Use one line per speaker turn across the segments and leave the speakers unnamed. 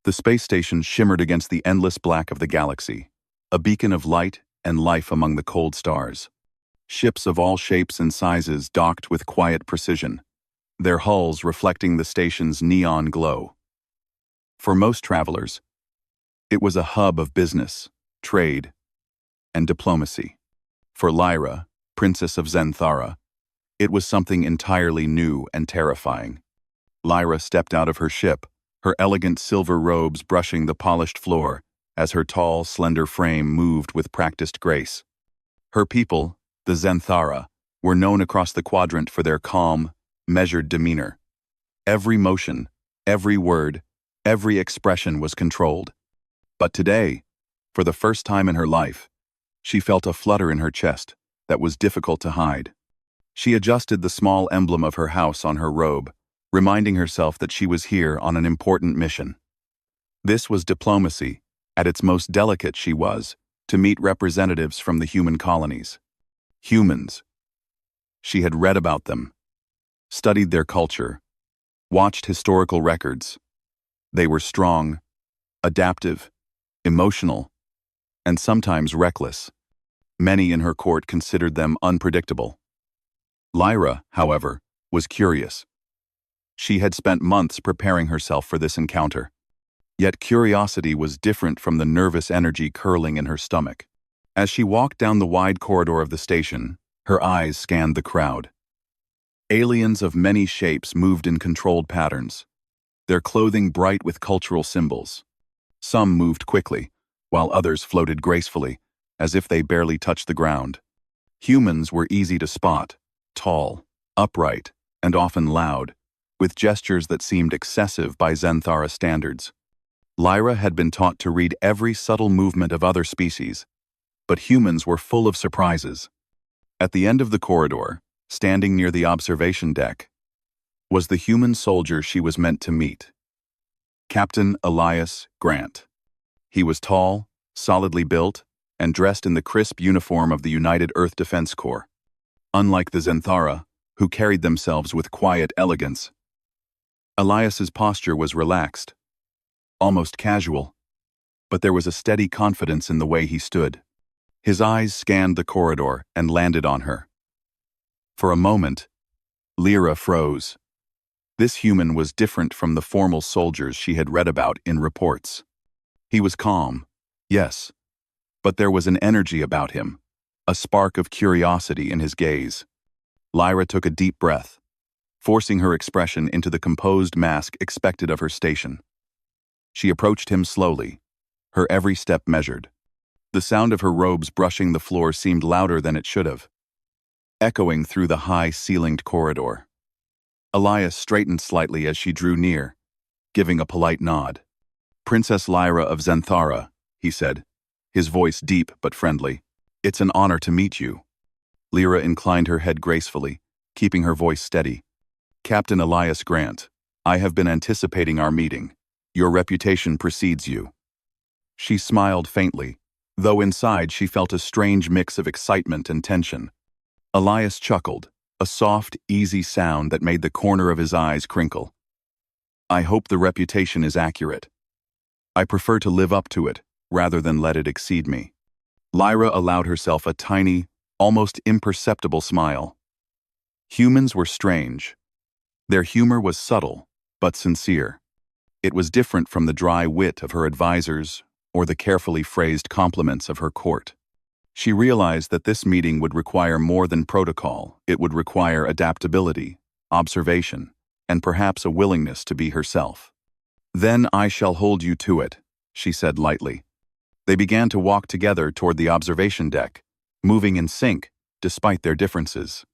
The space station shimmered against the endless black of the galaxy, a beacon of light and life among the cold stars. Ships of all shapes and sizes docked with quiet precision, their hulls reflecting the station's neon glow. For most travelers, it was a hub of business, trade, and diplomacy. For Lyra, Princess of Zenthara, it was something entirely new and terrifying. Lyra stepped out of her ship, her elegant silver robes brushing the polished floor as her tall, slender frame moved with practiced grace. Her people, the Zenthara, were known across the quadrant for their calm, measured demeanor. Every motion, every word, every expression was controlled. But today, for the first time in her life, she felt a flutter in her chest that was difficult to hide. She adjusted the small emblem of her house on her robe, reminding herself that she was here on an important mission. This was diplomacy. At its most delicate she was, to meet representatives from the human colonies. Humans. She had read about them, studied their culture, watched historical records. They were strong, adaptive, emotional, and sometimes reckless. Many in her court considered them unpredictable. Lyra, however, was curious. She had spent months preparing herself for this encounter. Yet curiosity was different from the nervous energy curling in her stomach. As she walked down the wide corridor of the station, her eyes scanned the crowd. Aliens of many shapes moved in controlled patterns, their clothing bright with cultural symbols. Some moved quickly, while others floated gracefully, as if they barely touched the ground. Humans were easy to spot, tall, upright, and often loud, with gestures that seemed excessive by Zenthara standards. Lyra had been taught to read every subtle movement of other species, but humans were full of surprises. At the end of the corridor, standing near the observation deck, was the human soldier she was meant to meet. Captain Elias Grant. He was tall, solidly built, and dressed in the crisp uniform of the United Earth Defense Corps. Unlike the Zenthara, who carried themselves with quiet elegance, Elias's posture was relaxed, almost casual, but there was a steady confidence in the way he stood. His eyes scanned the corridor and landed on her. For a moment, Lyra froze. This human was different from the formal soldiers she had read about in reports. He was calm, yes, but there was an energy about him, a spark of curiosity in his gaze. Lyra took a deep breath, forcing her expression into the composed mask expected of her station. She approached him slowly, her every step measured. The sound of her robes brushing the floor seemed louder than it should have, echoing through the high-ceilinged corridor. Elias straightened slightly as she drew near, giving a polite nod. "Princess Lyra of Zenthara," he said, his voice deep but friendly. "It's an honor to meet you." Lyra inclined her head gracefully, keeping her voice steady. "Captain Elias Grant, I have been anticipating our meeting. Your reputation precedes you." She smiled faintly, though inside she felt a strange mix of excitement and tension. Elias chuckled, a soft, easy sound that made the corner of his eyes crinkle. "I hope the reputation is accurate. I prefer to live up to it, rather than let it exceed me." Lyra allowed herself a tiny, almost imperceptible smile. Humans were strange. Their humor was subtle, but sincere. It was different from the dry wit of her advisors or the carefully phrased compliments of her court. She realized that this meeting would require more than protocol. It would require adaptability, observation, and perhaps a willingness to be herself. "Then I shall hold you to it," she said lightly. They began to walk together toward the observation deck, moving in sync despite their differences.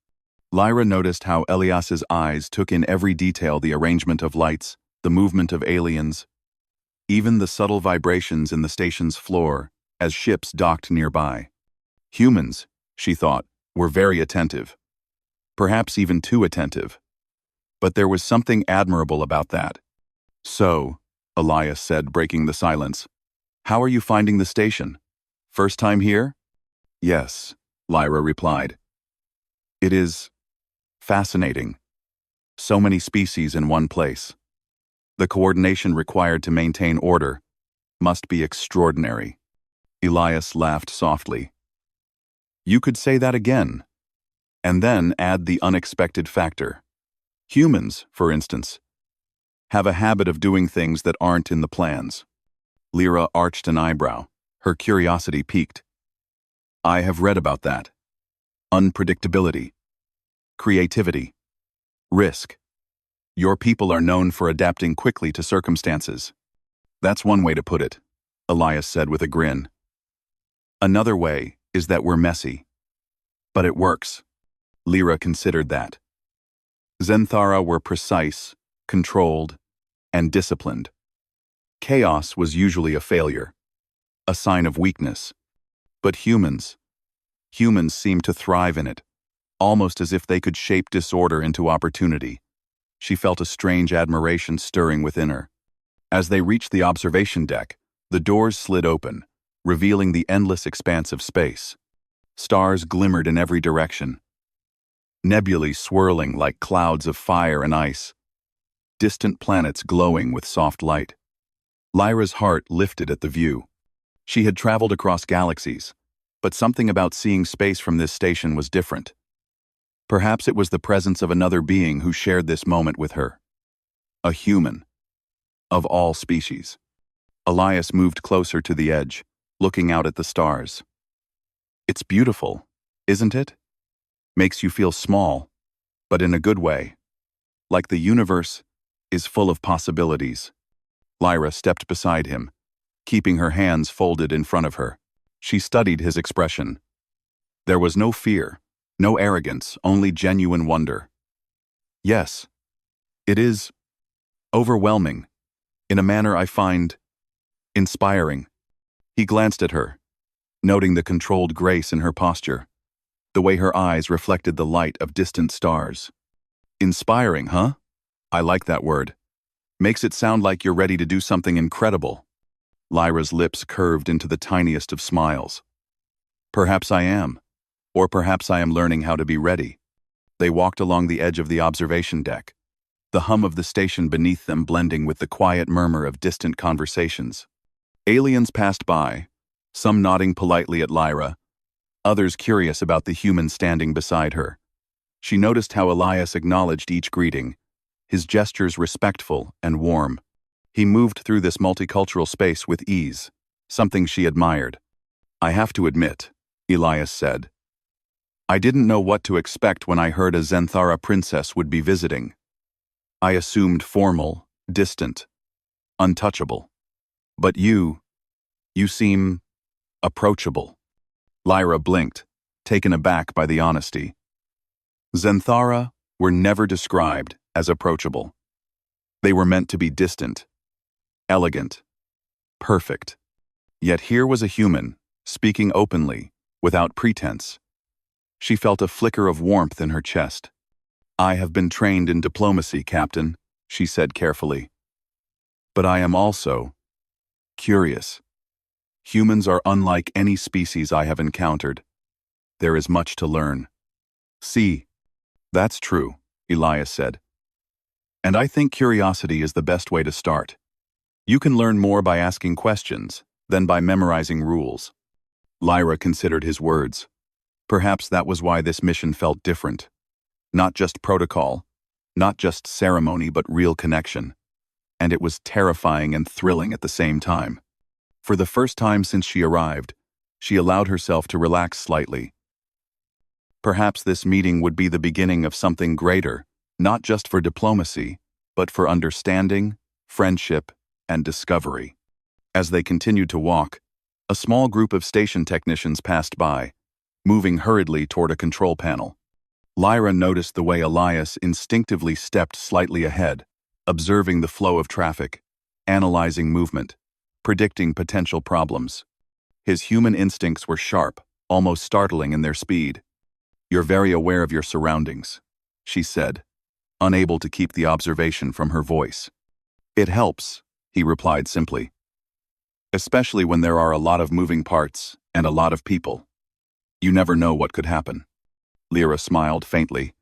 Lyra noticed how Elias's eyes took in every detail: the arrangement of lights, the movement of aliens, even the subtle vibrations in the station's floor as ships docked nearby. Humans, she thought, were very attentive, perhaps even too attentive. But there was something admirable about that. "So," Elias said, breaking the silence, "how are you finding the station? First time here?" "Yes," Lyra replied. "It is fascinating. So many species in one place." The coordination required to maintain order must be extraordinary. Elias laughed softly. You could say that again, and then add the unexpected factor. Humans, for instance, have a habit of doing things that aren't in the plans. Lyra arched an eyebrow. Her curiosity piqued. I have read about that. Unpredictability, creativity, risk. Your people are known for adapting quickly to circumstances. That's one way to put it, Elias said with a grin. Another way is that we're messy. But it works. Lyra considered that. Zenthara were precise, controlled, and disciplined. Chaos was usually a failure, a sign of weakness. But humans seemed to thrive in it, almost as if they could shape disorder into opportunity. She felt a strange admiration stirring within her. As they reached the observation deck, the doors slid open, revealing the endless expanse of space. Stars glimmered in every direction, nebulae swirling like clouds of fire and ice, distant planets glowing with soft light. Lyra's heart lifted at the view. She had traveled across galaxies, but something about seeing space from this station was different. Perhaps it was the presence of another being who shared this moment with her. A human. Of all species. Elias moved closer to the edge, looking out at the stars. It's beautiful, isn't it? Makes you feel small, but in a good way. Like the universe is full of possibilities. Lyra stepped beside him, keeping her hands folded in front of her. She studied his expression. There was no fear, no arrogance, only genuine wonder. Yes, it is overwhelming, in a manner I find inspiring. He glanced at her, noting the controlled grace in her posture, the way her eyes reflected the light of distant stars. Inspiring, huh? I like that word. Makes it sound like you're ready to do something incredible. Lyra's lips curved into the tiniest of smiles. Perhaps I am, or perhaps I am learning how to be ready. They walked along the edge of the observation deck, the hum of the station beneath them blending with the quiet murmur of distant conversations. Aliens passed by, some nodding politely at Lyra, others curious about the human standing beside her. She noticed how Elias acknowledged each greeting, his gestures respectful and warm. He moved through this multicultural space with ease, something she admired. I have to admit, Elias said. I didn't know what to expect when I heard a Zenthara princess would be visiting. I assumed formal, distant, untouchable. But you seem approachable. Lyra blinked, taken aback by the honesty. Zenthara were never described as approachable. They were meant to be distant, elegant, perfect. Yet here was a human, speaking openly, without pretense. She felt a flicker of warmth in her chest. I have been trained in diplomacy, Captain, she said carefully. But I am also curious. Humans are unlike any species I have encountered. There is much to learn. See, that's true, Elias said. And I think curiosity is the best way to start. You can learn more by asking questions than by memorizing rules. Lyra considered his words. Perhaps that was why this mission felt different. Not just protocol, not just ceremony, but real connection. And it was terrifying and thrilling at the same time. For the first time since she arrived, she allowed herself to relax slightly. Perhaps this meeting would be the beginning of something greater, not just for diplomacy, but for understanding, friendship, and discovery. As they continued to walk, a small group of station technicians passed by, moving hurriedly toward a control panel. Lyra noticed the way Elias instinctively stepped slightly ahead, observing the flow of traffic, analyzing movement, predicting potential problems. His human instincts were sharp, almost startling in their speed. You're very aware of your surroundings, she said, unable to keep the observation from her voice. It helps, he replied simply. Especially when there are a lot of moving parts and a lot of people. You never know what could happen. Lyra smiled faintly.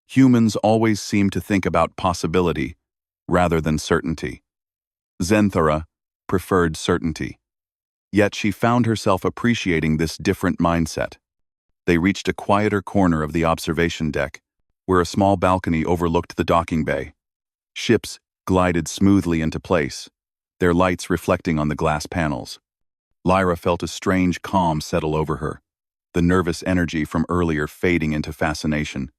Humans always seem to think about possibility rather than certainty. Zenthara preferred certainty. Yet she found herself appreciating this different mindset. They reached a quieter corner of the observation deck, where a small balcony overlooked the docking bay. Ships glided smoothly into place, their lights reflecting on the glass panels. Lyra felt a strange calm settle over her, the nervous energy from earlier fading into fascination.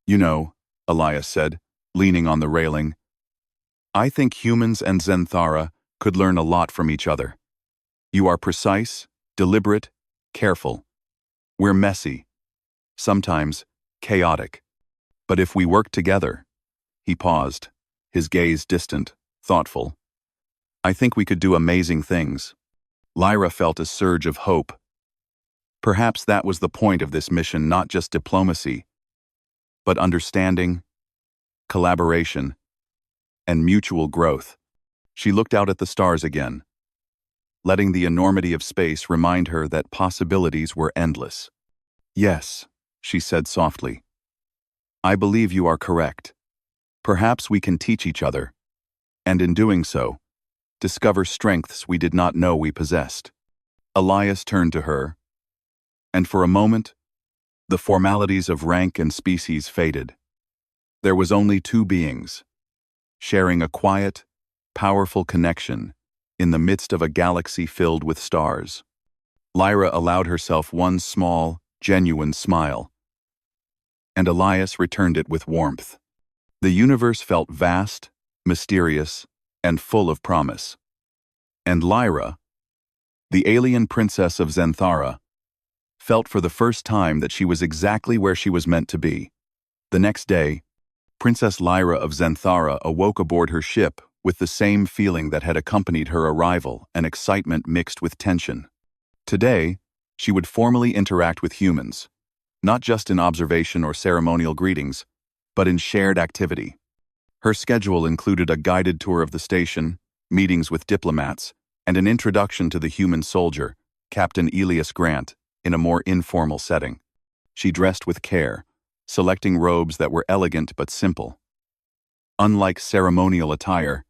"You know," Elias said, leaning on the railing, "I think humans and Zenthara could learn a lot from each other. You are precise, deliberate, careful. We're messy, sometimes chaotic. But if we work together—" He paused, his gaze distant, thoughtful. "I think we could do amazing things." Lyra felt a surge of hope. Perhaps that was the point of this mission, not just diplomacy, but understanding, collaboration, and mutual growth. She looked out at the stars again, letting the enormity of space remind her that possibilities were endless. "Yes," she said softly. "I believe you are correct. Perhaps we can teach each other, and in doing so, discover strengths we did not know we possessed." Elias turned to her, and for a moment, the formalities of rank and species faded. There was only two beings, sharing a quiet, powerful connection in the midst of a galaxy filled with stars. Lyra allowed herself one small, genuine smile, and Elias returned it with warmth. The universe felt vast, mysterious, and full of promise. And Lyra, the alien princess of Zenthara, felt for the first time that she was exactly where she was meant to be. The next day, Princess Lyra of Zenthara awoke aboard her ship with the same feeling that had accompanied her arrival, an excitement mixed with tension. Today, she would formally interact with humans, not just in observation or ceremonial greetings, but in shared activity. Her schedule included a guided tour of the station, meetings with diplomats, and an introduction to the human soldier, Captain Elias Grant, in a more informal setting. She dressed with care, selecting robes that were elegant but simple. Unlike ceremonial attire,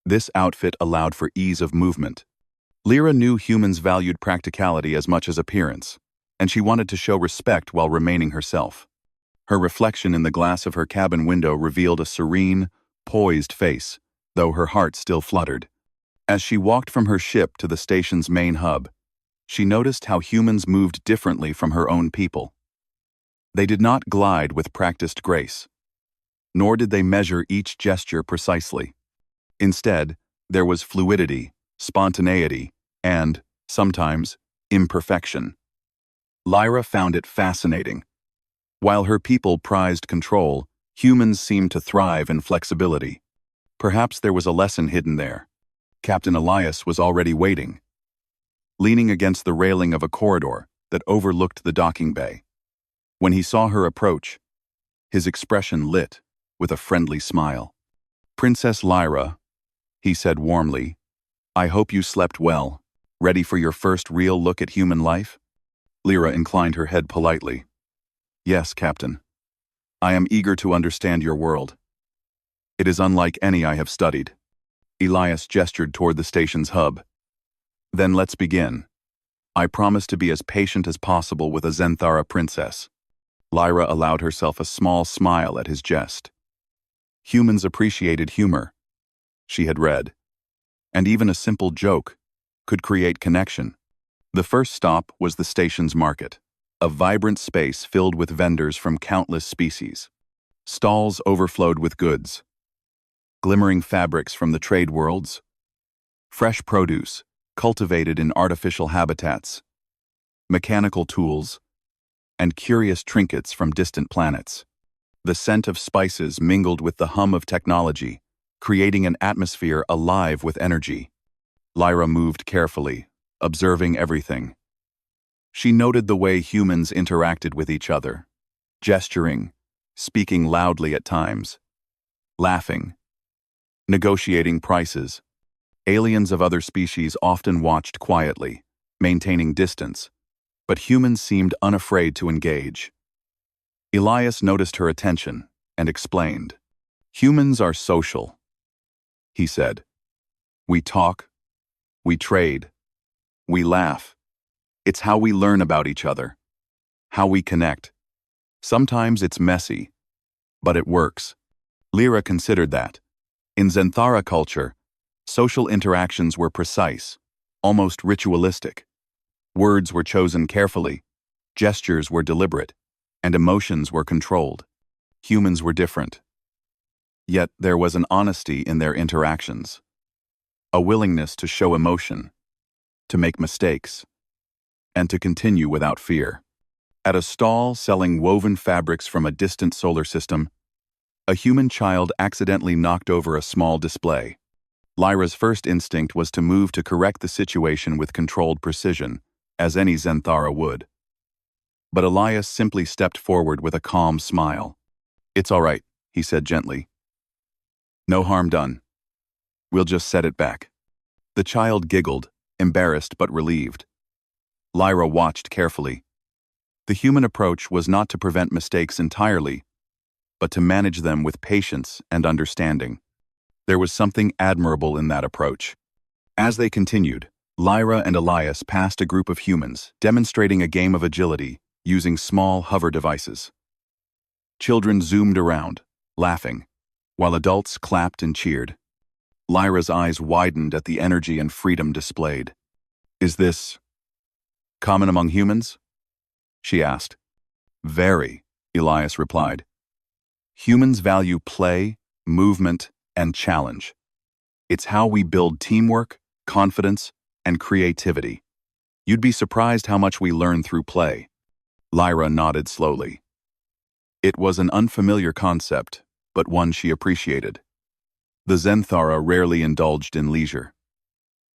this outfit allowed for ease of movement. Lyra knew humans valued practicality as much as appearance, and she wanted to show respect while remaining herself. Her reflection in the glass of her cabin window revealed a serene, poised face, though her heart still fluttered. As she walked from her ship to the station's main hub, she noticed how humans moved differently from her own people. They did not glide with practiced grace, nor did they measure each gesture precisely. Instead, there was fluidity, spontaneity, and, sometimes, imperfection. Lyra found it fascinating. While her people prized control, humans seemed to thrive in flexibility. Perhaps there was a lesson hidden there. Captain Elias was already waiting, leaning against the railing of a corridor that overlooked the docking bay. When he saw her approach, his expression lit with a friendly smile. "Princess Lyra," he said warmly, "I hope you slept well, ready for your first real look at human life?" Lyra inclined her head politely. "Yes, Captain. I am eager to understand your world. It is unlike any I have studied." Elias gestured toward the station's hub. "Then let's begin. I promise to be as patient as possible with a Zenthara princess." Lyra allowed herself a small smile at his jest. Humans appreciated humor, she had read, and even a simple joke could create connection. The first stop was the station's market, a vibrant space filled with vendors from countless species. Stalls overflowed with goods, glimmering fabrics from the trade worlds, fresh produce cultivated in artificial habitats, mechanical tools, and curious trinkets from distant planets. The scent of spices mingled with the hum of technology, creating an atmosphere alive with energy. Lyra moved carefully, observing everything. She noted the way humans interacted with each other, gesturing, speaking loudly at times, laughing, negotiating prices. Aliens of other species often watched quietly, maintaining distance, but humans seemed unafraid to engage. Elias noticed her attention and explained, "Humans are social. he said. We talk, we trade, we laugh. It's how we learn about each other, how we connect. Sometimes it's messy, but it works. Lyra considered that. In Zenthara culture, social interactions were precise, almost ritualistic. Words were chosen carefully, gestures were deliberate, and emotions were controlled. Humans were different. Yet there was an honesty in their interactions, a willingness to show emotion, to make mistakes, and to continue without fear. At a stall selling woven fabrics from a distant solar system, a human child accidentally knocked over a small display. Lyra's first instinct was to move to correct the situation with controlled precision, as any Zenthara would. But Elias simply stepped forward with a calm smile. "It's all right," he said gently. "No harm done. We'll just set it back." The child giggled, embarrassed but relieved. Lyra watched carefully. The human approach was not to prevent mistakes entirely, but to manage them with patience and understanding. There was something admirable in that approach. As they continued, Lyra and Elias passed a group of humans, demonstrating a game of agility using small hover devices. Children zoomed around, laughing, while adults clapped and cheered. Lyra's eyes widened at the energy and freedom displayed. "Is this common among humans?" she asked. "Very," Elias replied. "Humans value play, movement, and challenge. It's how we build teamwork, confidence, and creativity. You'd be surprised how much we learn through play." Lyra nodded slowly. It was an unfamiliar concept, but one she appreciated. The Zenthara rarely indulged in leisure.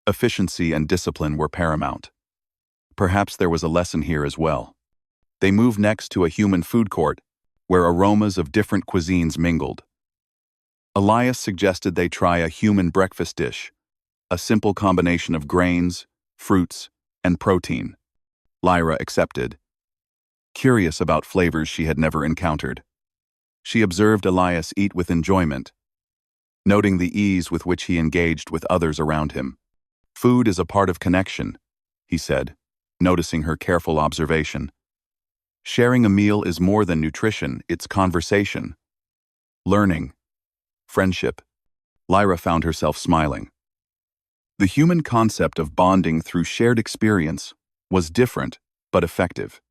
Efficiency and discipline were paramount. Perhaps there was a lesson here as well. They moved next to a human food court, where aromas of different cuisines mingled. Elias suggested they try a human breakfast dish, a simple combination of grains, fruits, and protein. Lyra accepted, curious about flavors she had never encountered. She observed Elias eat with enjoyment, noting the ease with which he engaged with others around him. "Food is a part of connection," he said, noticing her careful observation. "Sharing a meal is more than nutrition, it's conversation, learning, friendship." Lyra found herself smiling. The human concept of bonding through shared experience was different but effective.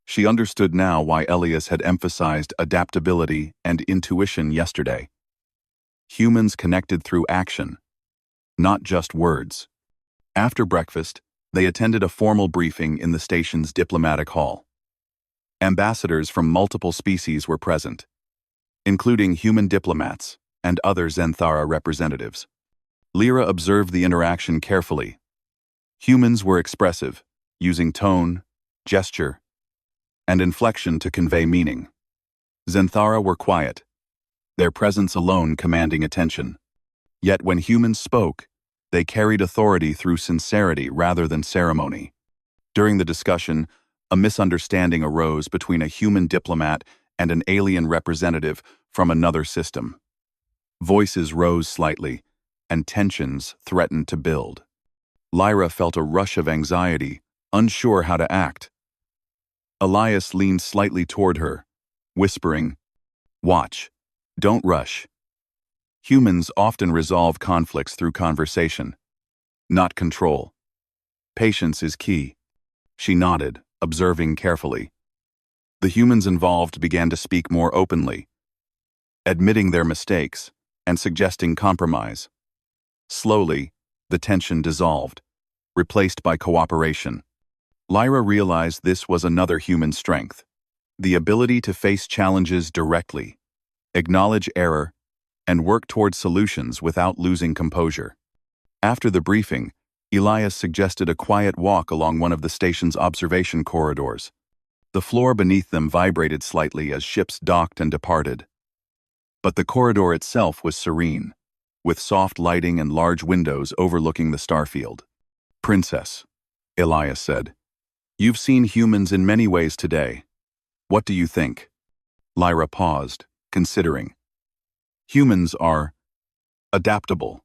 She understood now why Elias had emphasized adaptability and intuition yesterday. Humans connected through action, not just words. After breakfast, they attended a formal briefing in the station's diplomatic hall. Ambassadors from multiple species were present, including human diplomats and other Zenthara representatives. Lyra observed the interaction carefully. Humans were expressive, using tone, gesture, and inflection to convey meaning. Zenthara were quiet, their presence alone commanding attention. Yet when humans spoke, they carried authority through sincerity rather than ceremony. During the discussion, a misunderstanding arose between a human diplomat and an alien representative from another system. Voices rose slightly, and tensions threatened to build. Lyra felt a rush of anxiety, unsure how to act. Elias leaned slightly toward her, whispering, "Watch, don't rush." Humans often resolve conflicts through conversation, not control. Patience is key. She nodded, observing carefully. The humans involved began to speak more openly, admitting their mistakes and suggesting compromise. Slowly, the tension dissolved, replaced by cooperation. Lyra realized this was another human strength, the ability to face challenges directly, acknowledge error, and work toward solutions without losing composure. After the briefing, Elias suggested a quiet walk along one of the station's observation corridors. The floor beneath them vibrated slightly as ships docked and departed. But the corridor itself was serene, with soft lighting and large windows overlooking the starfield. "Princess," Elias said, "you've seen humans in many ways today. What do you think?" Lyra paused, considering. "Humans are adaptable,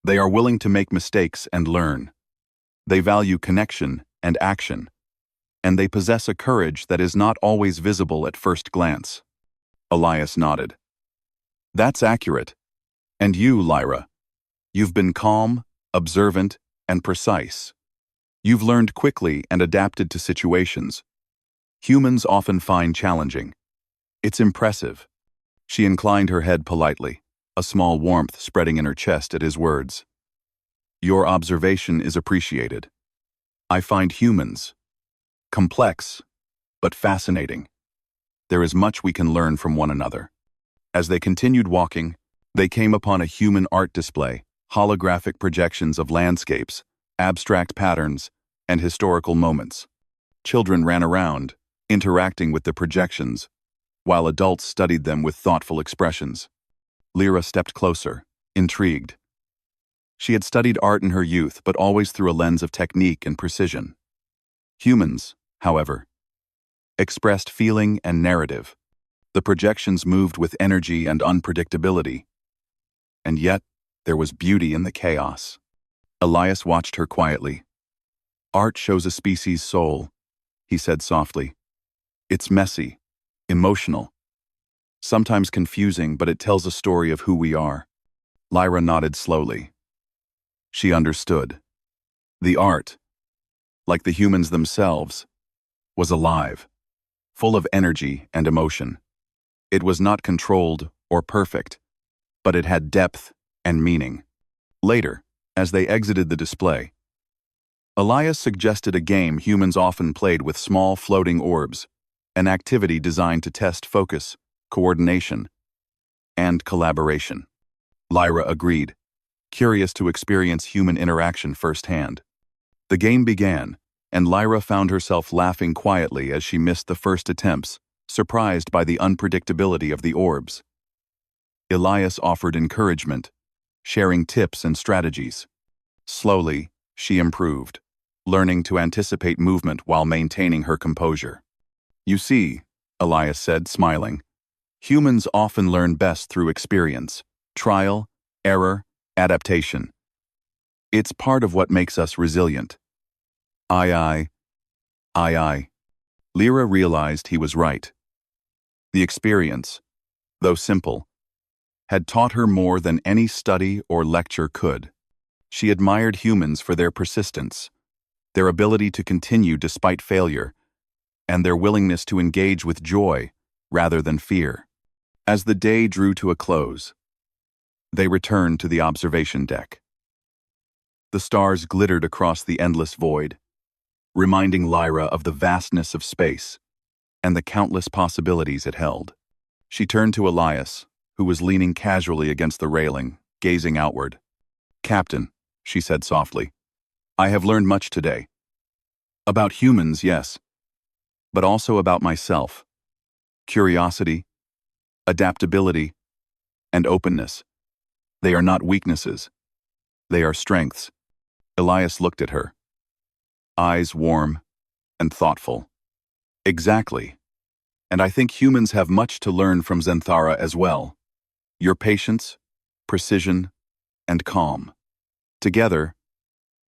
They are willing to make mistakes and learn. They value connection and action. And they possess a courage that is not always visible at first glance. Elias nodded. That's accurate. And you, Lyra? You've been calm, observant, and precise. You've learned quickly and adapted to situations humans often find challenging. It's impressive. She inclined her head politely, a small warmth spreading in her chest at his words. Your observation is appreciated. I find humans complex, but fascinating. There is much we can learn from one another. As they continued walking, they came upon a human art display, holographic projections of landscapes, abstract patterns, and historical moments. Children ran around, interacting with the projections, while adults studied them with thoughtful expressions. Lyra stepped closer, intrigued. She had studied art in her youth, but always through a lens of technique and precision. Humans, however, expressed feeling and narrative. The projections moved with energy and unpredictability. And yet, there was beauty in the chaos. Elias watched her quietly. Art shows a species' soul, he said softly. It's messy, emotional, sometimes confusing, but it tells a story of who we are. Lyra nodded slowly. She understood. The art, like the humans themselves, was alive, full of energy and emotion. It was not controlled or perfect, but it had depth and meaning. Later, as they exited the display, Elias suggested a game humans often played with small floating orbs, an activity designed to test focus, coordination, and collaboration. Lyra agreed, curious to experience human interaction firsthand. The game began, and Lyra found herself laughing quietly as she missed the first attempts, surprised by the unpredictability of the orbs. Elias offered encouragement, sharing tips and strategies. Slowly, she improved, learning to anticipate movement while maintaining her composure. You see, Elias said, smiling, humans often learn best through experience, trial, error, adaptation. It's part of what makes us resilient. Aye. Lyra realized he was right. The experience, though simple, had taught her more than any study or lecture could. She admired humans for their persistence, their ability to continue despite failure, and their willingness to engage with joy rather than fear. As the day drew to a close, they returned to the observation deck. The stars glittered across the endless void, reminding Lyra of the vastness of space and the countless possibilities it held. She turned to Elias, who was leaning casually against the railing, gazing outward. Captain, she said softly, I have learned much today. About humans, yes, but also about myself. Curiosity, adaptability, and openness. They are not weaknesses. They are strengths. Elias looked at her, eyes warm and thoughtful. Exactly. And I think humans have much to learn from Zenthara as well. Your patience, precision, and calm. Together,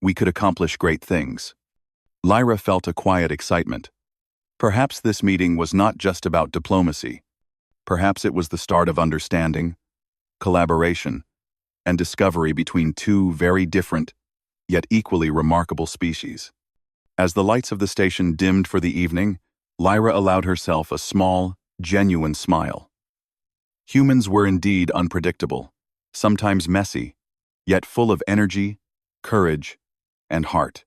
we could accomplish great things. Lyra felt a quiet excitement. Perhaps this meeting was not just about diplomacy. Perhaps it was the start of understanding, collaboration, and discovery between two very different, yet equally remarkable species. As the lights of the station dimmed for the evening, Lyra allowed herself a small, genuine smile. Humans were indeed unpredictable, sometimes messy, yet full of energy, courage, and heart.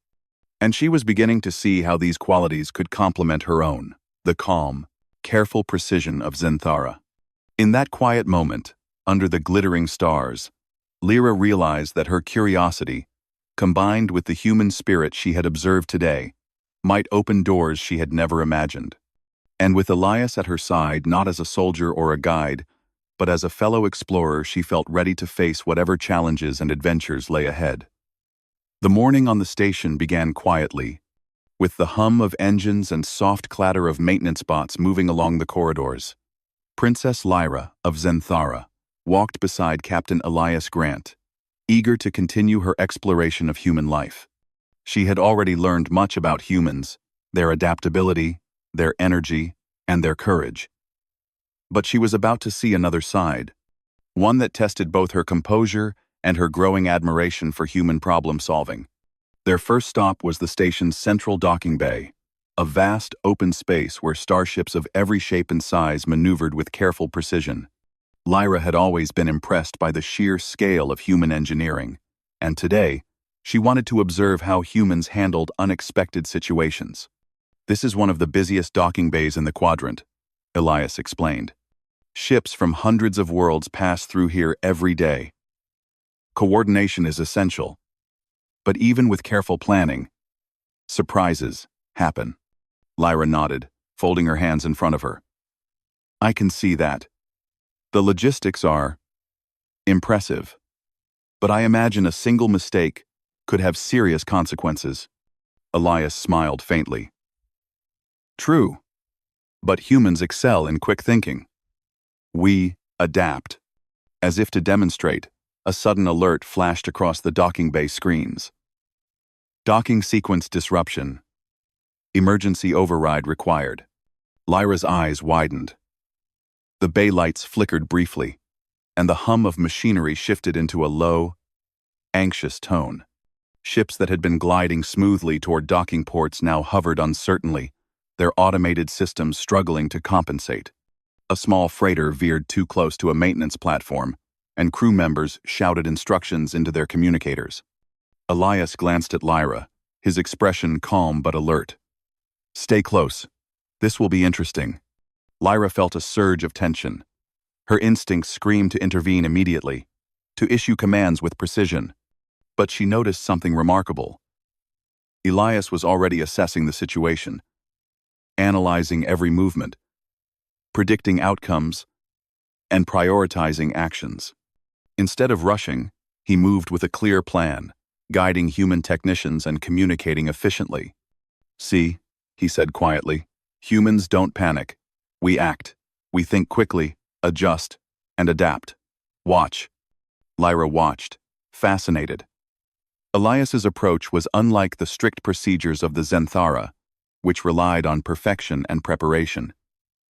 And she was beginning to see how these qualities could complement her own, the calm, careful precision of Zenthara. In that quiet moment, under the glittering stars, Lyra realized that her curiosity, combined with the human spirit she had observed today, might open doors she had never imagined. And with Elias at her side, not as a soldier or a guide, but as a fellow explorer, she felt ready to face whatever challenges and adventures lay ahead. The morning on the station began quietly, with the hum of engines and soft clatter of maintenance bots moving along the corridors. Princess Lyra of Zenthara walked beside Captain Elias Grant, eager to continue her exploration of human life. She had already learned much about humans, their adaptability, their energy, and their courage. But she was about to see another side, one that tested both her composure and her growing admiration for human problem-solving. Their first stop was the station's central docking bay, a vast open space where starships of every shape and size maneuvered with careful precision. Lyra had always been impressed by the sheer scale of human engineering, and today, she wanted to observe how humans handled unexpected situations. "This is one of the busiest docking bays in the quadrant," Elias explained. "Ships from hundreds of worlds pass through here every day. Coordination is essential, but even with careful planning, surprises happen." Lyra nodded, folding her hands in front of her. "I can see that. The logistics are impressive, but I imagine a single mistake could have serious consequences." Elias smiled faintly. "True, but humans excel in quick thinking. We adapt." As if to demonstrate, a sudden alert flashed across the docking bay screens. "Docking sequence disruption. Emergency override required." Lyra's eyes widened. The bay lights flickered briefly, and the hum of machinery shifted into a low, anxious tone. Ships that had been gliding smoothly toward docking ports now hovered uncertainly, their automated systems struggling to compensate. A small freighter veered too close to a maintenance platform, and crew members shouted instructions into their communicators. Elias glanced at Lyra, his expression calm but alert. "Stay close. This will be interesting." Lyra felt a surge of tension. Her instincts screamed to intervene immediately, to issue commands with precision. But she noticed something remarkable. Elias was already assessing the situation, analyzing every movement, predicting outcomes, and prioritizing actions. Instead of rushing, he moved with a clear plan, guiding human technicians and communicating efficiently. "See," he said quietly, "humans don't panic. We act. We think quickly, adjust, and adapt. Watch." Lyra watched, fascinated. Elias's approach was unlike the strict procedures of the Zenthara, which relied on perfection and preparation.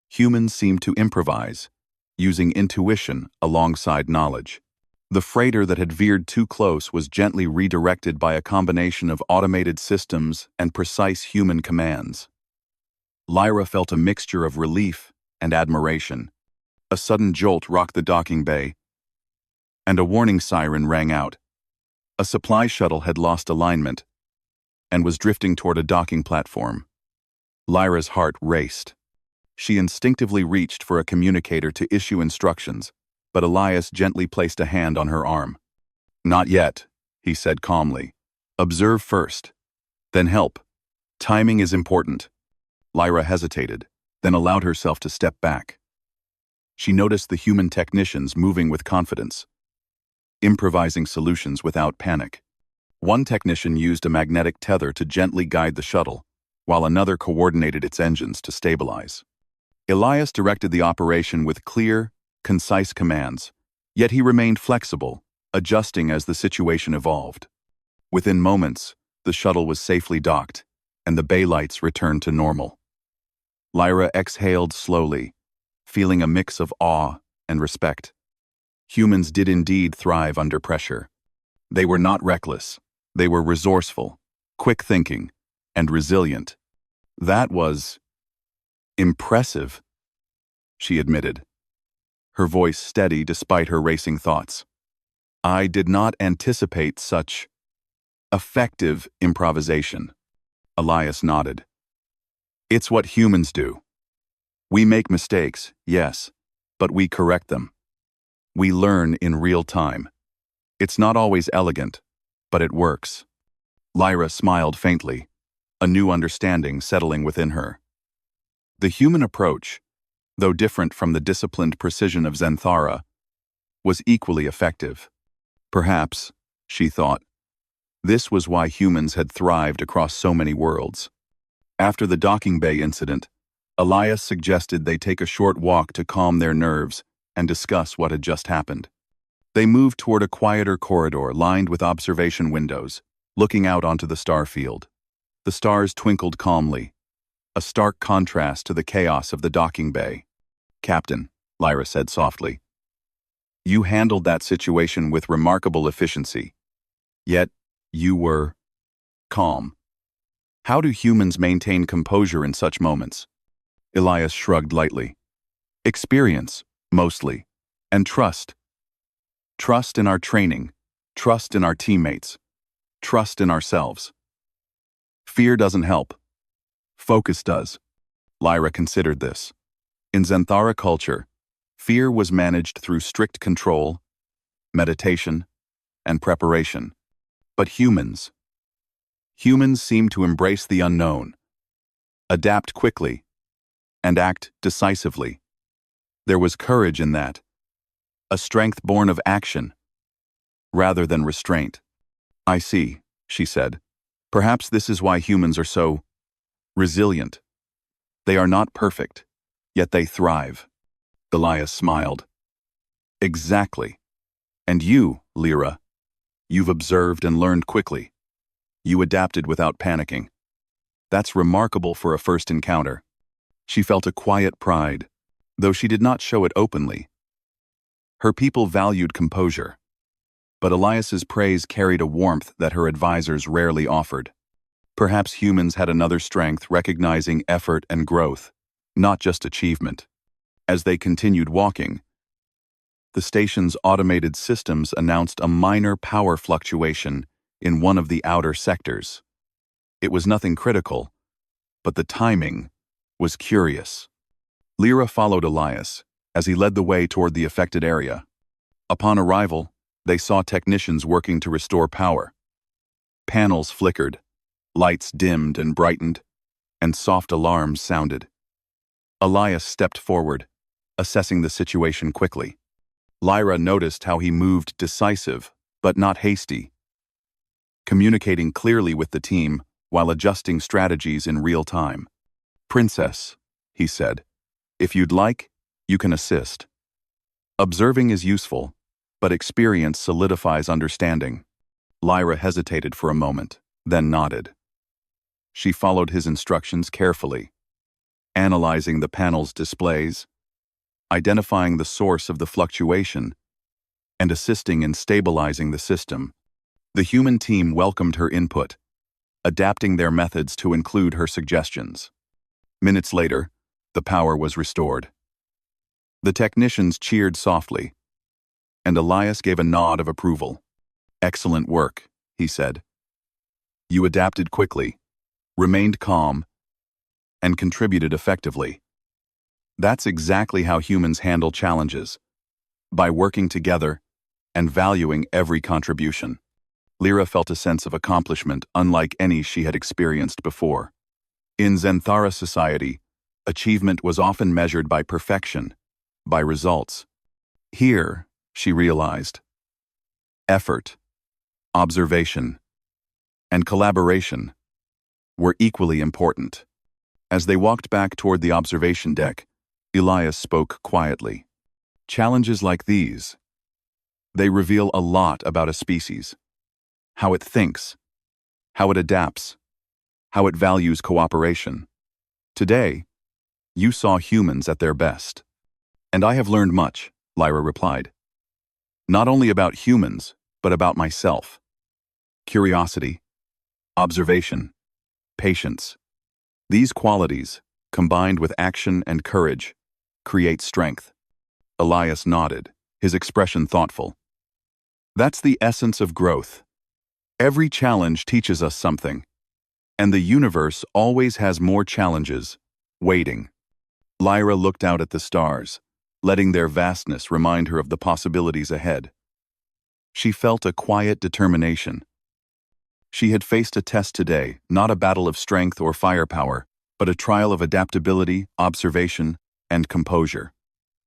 Humans seemed to improvise, using intuition alongside knowledge. The freighter that had veered too close was gently redirected by a combination of automated systems and precise human commands. Lyra felt a mixture of relief and admiration. A sudden jolt rocked the docking bay, and a warning siren rang out. A supply shuttle had lost alignment and was drifting toward a docking platform. Lyra's heart raced. She instinctively reached for a communicator to issue instructions, but Elias gently placed a hand on her arm. "Not yet," he said calmly. "Observe first, then help. Timing is important." Lyra hesitated, then allowed herself to step back. She noticed the human technicians moving with confidence, improvising solutions without panic. One technician used a magnetic tether to gently guide the shuttle, while another coordinated its engines to stabilize. Elias directed the operation with clear, concise commands, yet he remained flexible, adjusting as the situation evolved. Within moments, the shuttle was safely docked, and the bay lights returned to normal. Lyra exhaled slowly, feeling a mix of awe and respect. Humans did indeed thrive under pressure. They were not reckless. They were resourceful, quick-thinking, and resilient. "That was impressive," she admitted, her voice steady despite her racing thoughts. "I did not anticipate such effective improvisation." Elias nodded. "It's what humans do. We make mistakes, yes, but we correct them. We learn in real time. It's not always elegant, but it works." Lyra smiled faintly, a new understanding settling within her. The human approach, though different from the disciplined precision of Zenthara, was equally effective. Perhaps, she thought, this was why humans had thrived across so many worlds. After the docking bay incident, Elias suggested they take a short walk to calm their nerves and discuss what had just happened. They moved toward a quieter corridor lined with observation windows, looking out onto the star field. The stars twinkled calmly, a stark contrast to the chaos of the docking bay. "Captain," Lyra said softly, "you handled that situation with remarkable efficiency. Yet, you were calm. How do humans maintain composure in such moments?" Elias shrugged lightly. "Experience, mostly, and trust. Trust in our training, trust in our teammates, trust in ourselves. Fear doesn't help. Focus does." Lyra considered this. In Xanthara culture, fear was managed through strict control, meditation, and preparation. But humans seem to embrace the unknown, adapt quickly, and act decisively. There was courage in that, a strength born of action, rather than restraint. "I see," she said. "Perhaps this is why humans are so resilient. They are not perfect, yet they thrive." Elias smiled. "Exactly. And you, Lyra, you've observed and learned quickly. You adapted without panicking. That's remarkable for a first encounter." She felt a quiet pride, though she did not show it openly. Her people valued composure, but Elias's praise carried a warmth that her advisors rarely offered. Perhaps humans had another strength, recognizing effort and growth, not just achievement. As they continued walking, the station's automated systems announced a minor power fluctuation in one of the outer sectors. It was nothing critical, but the timing was curious. Lyra followed Elias as he led the way toward the affected area. Upon arrival, they saw technicians working to restore power. Panels flickered, lights dimmed and brightened, and soft alarms sounded. Elias stepped forward, assessing the situation quickly. Lyra noticed how he moved decisive, but not hasty, communicating clearly with the team while adjusting strategies in real time. "Princess," he said, "if you'd like, you can assist. Observing is useful, but experience solidifies understanding." Lyra hesitated for a moment, then nodded. She followed his instructions carefully, analyzing the panel's displays, identifying the source of the fluctuation, and assisting in stabilizing the system. The human team welcomed her input, adapting their methods to include her suggestions. Minutes later, the power was restored. The technicians cheered softly, and Elias gave a nod of approval. "Excellent work," he said. "You adapted quickly, remained calm, and contributed effectively. That's exactly how humans handle challenges, by working together and valuing every contribution." Lyra felt a sense of accomplishment unlike any she had experienced before. In Xanthara society, achievement was often measured by perfection, by results. Here, she realized, effort, observation, and collaboration were equally important. As they walked back toward the observation deck, Elias spoke quietly. "Challenges like these, they reveal a lot about a species. How it thinks, how it adapts, how it values cooperation. Today, you saw humans at their best." "And I have learned much," Lyra replied. "Not only about humans, but about myself. Curiosity, observation, patience. These qualities, combined with action and courage, create strength." Elias nodded, his expression thoughtful. "That's the essence of growth. Every challenge teaches us something, and the universe always has more challenges waiting." Lyra looked out at the stars, letting their vastness remind her of the possibilities ahead. She felt a quiet determination. She had faced a test today, not a battle of strength or firepower, but a trial of adaptability, observation, and composure.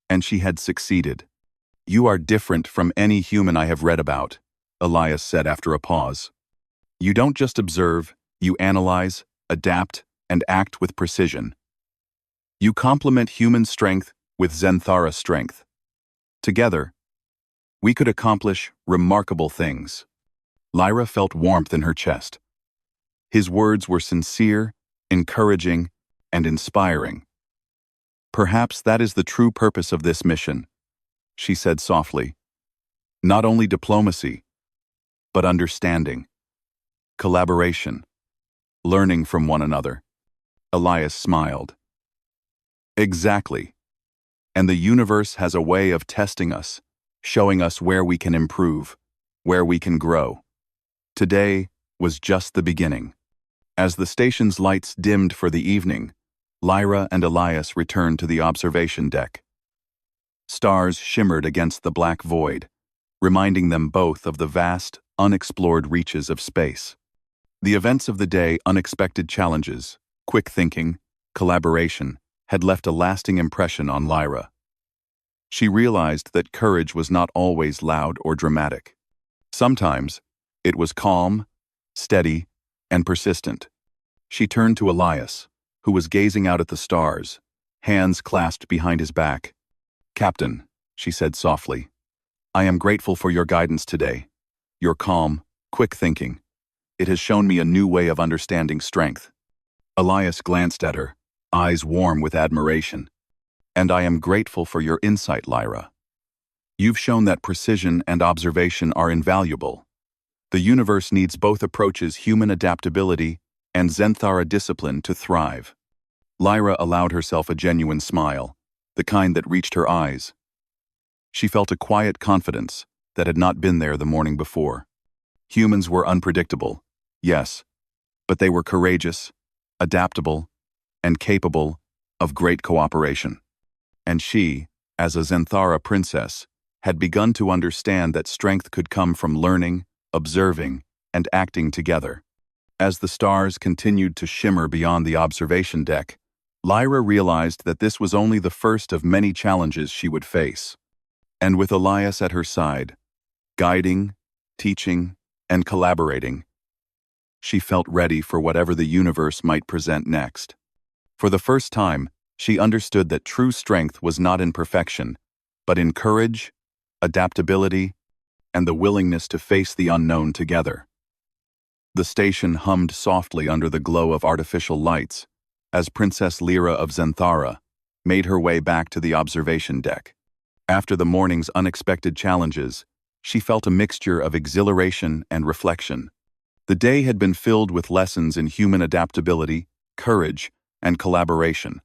And she had succeeded. "You are different from any human I have read about," Elias said after a pause. "You don't just observe, you analyze, adapt, and act with precision. You complement human strength with Xanthara strength. Together, We could accomplish remarkable things. Lyra felt warmth in her chest. His words were sincere, encouraging, and inspiring. Perhaps that is the true purpose of this mission, she said softly. Not only diplomacy, but understanding, collaboration, learning from one another. Elias smiled. Exactly. And the universe has a way of testing us, showing us where we can improve, where we can grow. Today was just the beginning. As the station's lights dimmed for the evening, Lyra and Elias returned to the observation deck. Stars shimmered against the black void, reminding them both of the vast, unexplored reaches of space. The events of the day, unexpected challenges, quick thinking, collaboration, had left a lasting impression on Lyra. She realized that courage was not always loud or dramatic. Sometimes, it was calm, steady, and persistent. She turned to Elias, who was gazing out at the stars, hands clasped behind his back. "Captain," she said softly, "I am grateful for your guidance today. Your calm, quick thinking. It has shown me a new way of understanding strength." Elias glanced at her, eyes warm with admiration. "And I am grateful for your insight, Lyra. You've shown that precision and observation are invaluable. The universe needs both approaches, human adaptability and Zenthara discipline, to thrive." Lyra allowed herself a genuine smile, the kind that reached her eyes. She felt a quiet confidence that had not been there the morning before. Humans were unpredictable, yes, but they were courageous, adaptable, and capable of great cooperation. And she, as a Zenthara princess, had begun to understand that strength could come from learning, observing, and acting together. As the stars continued to shimmer beyond the observation deck, Lyra realized that this was only the first of many challenges she would face. And with Elias at her side, guiding, teaching, and collaborating, she felt ready for whatever the universe might present next. For the first time, she understood that true strength was not in perfection, but in courage, adaptability, and the willingness to face the unknown together. The station hummed softly under the glow of artificial lights as Princess Lyra of Zenthara made her way back to the observation deck. After the morning's unexpected challenges, she felt a mixture of exhilaration and reflection. The day had been filled with lessons in human adaptability, courage, and collaboration.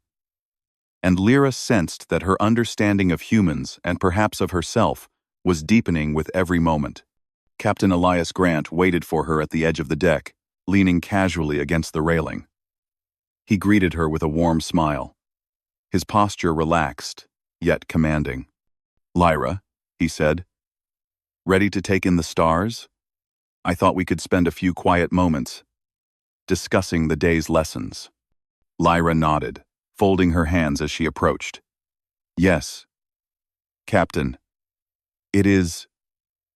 And Lyra sensed that her understanding of humans, and perhaps of herself, was deepening with every moment. Captain Elias Grant waited for her at the edge of the deck, leaning casually against the railing. He greeted her with a warm smile, his posture relaxed, yet commanding. "Lyra," he said, "ready to take in the stars? I thought we could spend a few quiet moments discussing the day's lessons." Lyra nodded, folding her hands as she approached. "Yes, Captain. It is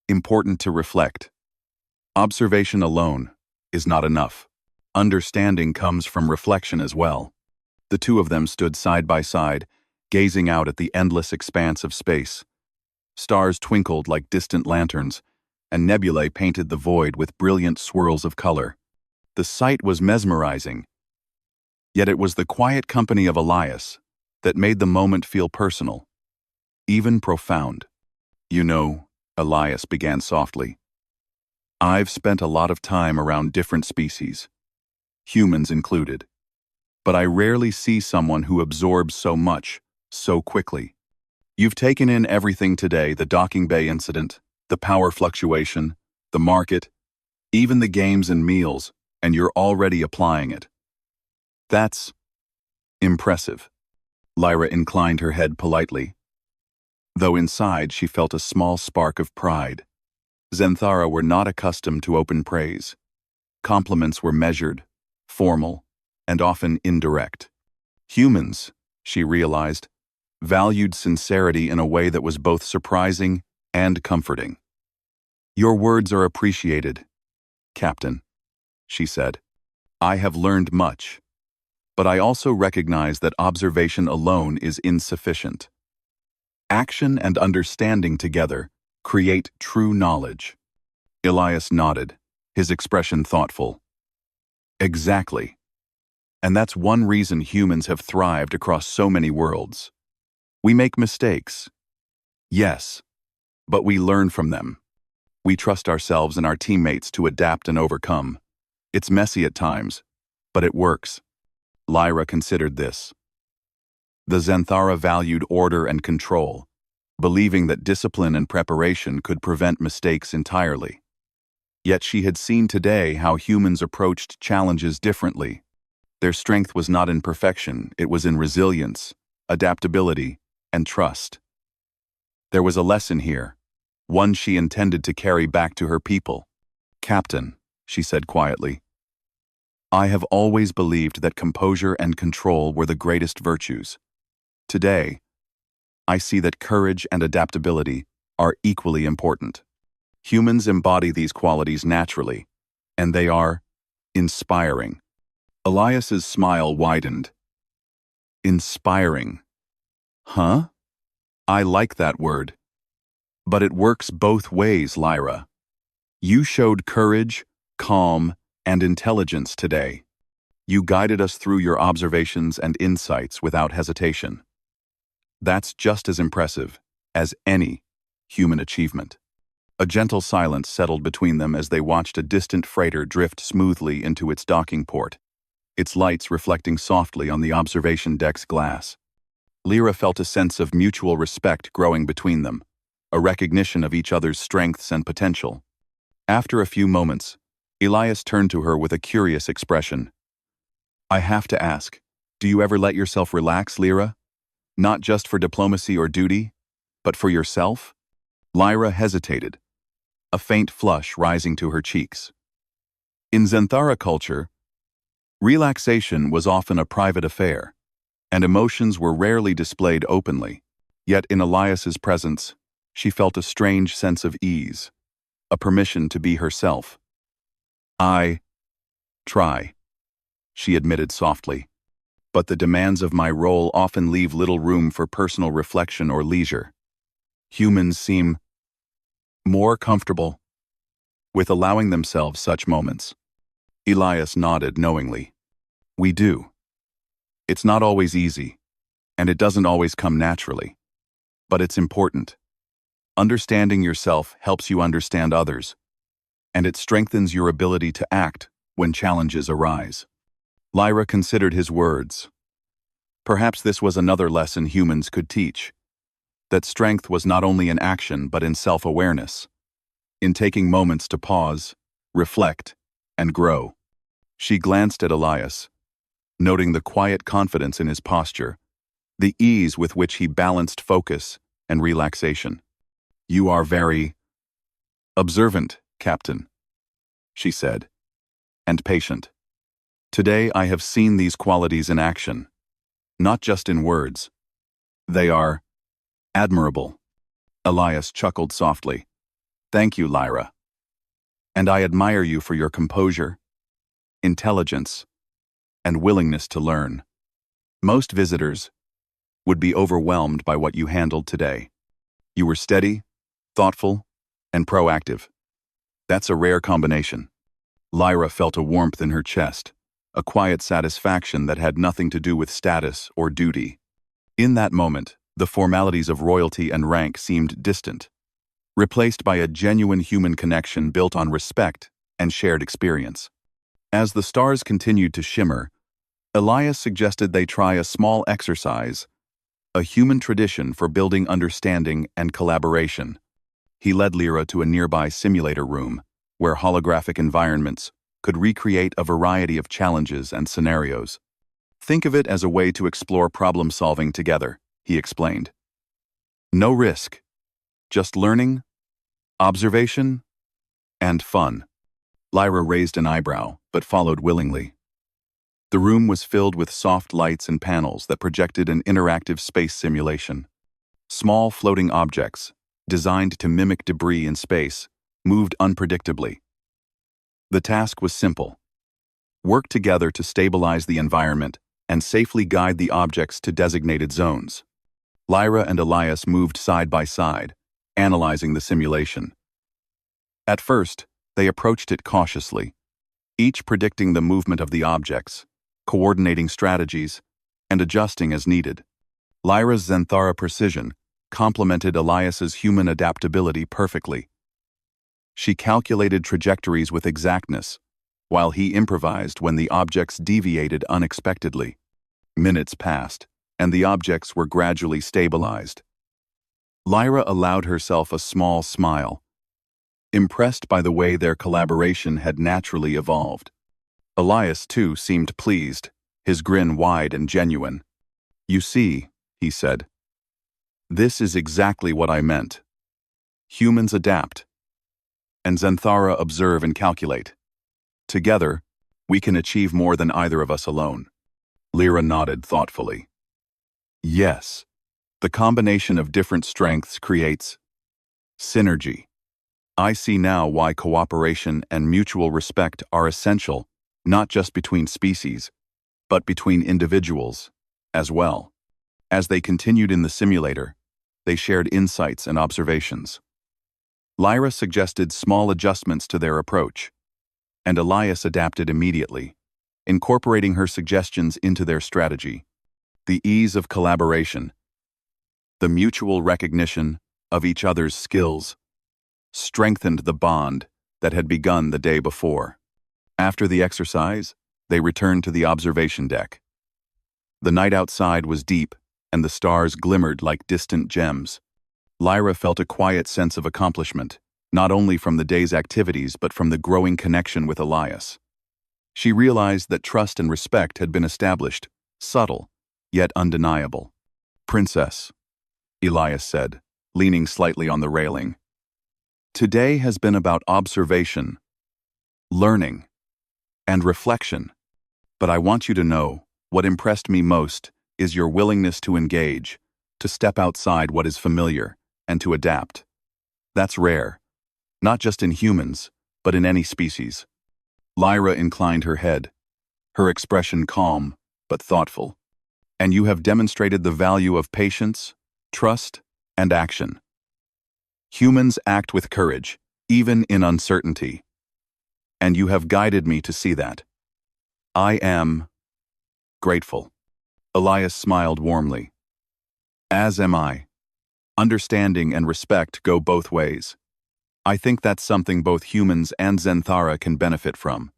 important to reflect. Observation alone is not enough. Understanding comes from reflection as well." The two of them stood side by side, gazing out at the endless expanse of space. Stars twinkled like distant lanterns, and nebulae painted the void with brilliant swirls of color. The sight was mesmerizing, yet it was the quiet company of Elias that made the moment feel personal, even profound. "You know," Elias began softly, "I've spent a lot of time around different species, humans included, but I rarely see someone who absorbs so much, so quickly. You've taken in everything today: the docking bay incident, the power fluctuation, the market, even the games and meals, and you're already applying it. That's impressive." Lyra inclined her head politely, though inside she felt a small spark of pride. Zenthara were not accustomed to open praise. Compliments were measured, formal, and often indirect. Humans, she realized, valued sincerity in a way that was both surprising and comforting. "Your words are appreciated, Captain," she said. "I have learned much, but I also recognize that observation alone is insufficient. Action and understanding together Create true knowledge. Elias nodded, his expression thoughtful. Exactly. And that's one reason humans have thrived across so many worlds. We make mistakes. Yes, but we learn from them. We trust ourselves and our teammates to adapt and overcome. It's messy at times, but it works. Lyra considered this. The Xanthara valued order and control, believing that discipline and preparation could prevent mistakes entirely. Yet she had seen today how humans approached challenges differently. Their strength was not in perfection, it was in resilience, adaptability, and trust. There was a lesson here, one she intended to carry back to her people. Captain, she said quietly, I have always believed that composure and control were the greatest virtues. Today, I see that courage and adaptability are equally important. Humans embody these qualities naturally, and they are inspiring. Elias's smile widened. Inspiring. Huh? I like that word. But it works both ways, Lyra. You showed courage, calm, and intelligence today. You guided us through your observations and insights without hesitation. That's just as impressive as any human achievement. A gentle silence settled between them as they watched a distant freighter drift smoothly into its docking port, its lights reflecting softly on the observation deck's glass. Lyra felt a sense of mutual respect growing between them, a recognition of each other's strengths and potential. After a few moments, Elias turned to her with a curious expression. I have to ask, do you ever let yourself relax, Lyra? Not just for diplomacy or duty, but for yourself? Lyra hesitated, a faint flush rising to her cheeks. In Xanthara culture, relaxation was often a private affair, and emotions were rarely displayed openly. Yet in Elias's presence, she felt a strange sense of ease, a permission to be herself. I try, she admitted softly, but the demands of my role often leave little room for personal reflection or leisure. Humans seem more comfortable with allowing themselves such moments. Elias nodded knowingly. We do. It's not always easy, and it doesn't always come naturally. But it's important. Understanding yourself helps you understand others, and it strengthens your ability to act when challenges arise. Lyra considered his words. Perhaps this was another lesson humans could teach, that strength was not only in action but in self-awareness, in taking moments to pause, reflect, and grow. She glanced at Elias, noting the quiet confidence in his posture, the ease with which he balanced focus and relaxation. You are very observant, Captain, she said, and patient. Today I have seen these qualities in action, not just in words. They are admirable. Elias chuckled softly. Thank you, Lyra. And I admire you for your composure, intelligence, and willingness to learn. Most visitors would be overwhelmed by what you handled today. You were steady, thoughtful, and proactive. That's a rare combination. Lyra felt a warmth in her chest, a quiet satisfaction that had nothing to do with status or duty. In that moment, the formalities of royalty and rank seemed distant, replaced by a genuine human connection built on respect and shared experience. As the stars continued to shimmer, Elias suggested they try a small exercise, a human tradition for building understanding and collaboration. He led Lyra to a nearby simulator room, where holographic environments could recreate a variety of challenges and scenarios. Think of it as a way to explore problem-solving together, he explained. No risk, just learning, observation, and fun. Lyra raised an eyebrow, but followed willingly. The room was filled with soft lights and panels that projected an interactive space simulation. Small floating objects, designed to mimic debris in space, moved unpredictably. The task was simple. Work together to stabilize the environment and safely guide the objects to designated zones. Lyra and Elias moved side by side, analyzing the simulation. At first, they approached it cautiously, each predicting the movement of the objects, coordinating strategies, and adjusting as needed. Lyra's Xanthara precision complemented Elias's human adaptability perfectly. She calculated trajectories with exactness, while he improvised when the objects deviated unexpectedly. Minutes passed, and the objects were gradually stabilized. Lyra allowed herself a small smile, impressed by the way their collaboration had naturally evolved. Elias, too, seemed pleased, his grin wide and genuine. "You see," he said, "this is exactly what I meant. Humans adapt, and Xanthara observe and calculate. Together, we can achieve more than either of us alone." Lyra nodded thoughtfully. "Yes, the combination of different strengths creates synergy. I see now why cooperation and mutual respect are essential, not just between species, but between individuals as well." As they continued in the simulator, they shared insights and observations. Lyra suggested small adjustments to their approach, and Elias adapted immediately, incorporating her suggestions into their strategy. The ease of collaboration, the mutual recognition of each other's skills, strengthened the bond that had begun the day before. After the exercise, they returned to the observation deck. The night outside was deep, and the stars glimmered like distant gems. Lyra felt a quiet sense of accomplishment, not only from the day's activities but from the growing connection with Elias. She realized that trust and respect had been established, subtle, yet undeniable. "Princess," Elias said, leaning slightly on the railing, "today has been about observation, learning, and reflection. But I want you to know, what impressed me most is your willingness to engage, to step outside what is familiar, and to adapt. That's rare, not just in humans, but in any species." Lyra inclined her head, her expression calm but thoughtful. "And you have demonstrated the value of patience, trust, and action. Humans act with courage, even in uncertainty. And you have guided me to see that. I am grateful." Elias smiled warmly. "As am I. Understanding and respect go both ways. I think that's something both humans and Xanthara can benefit from."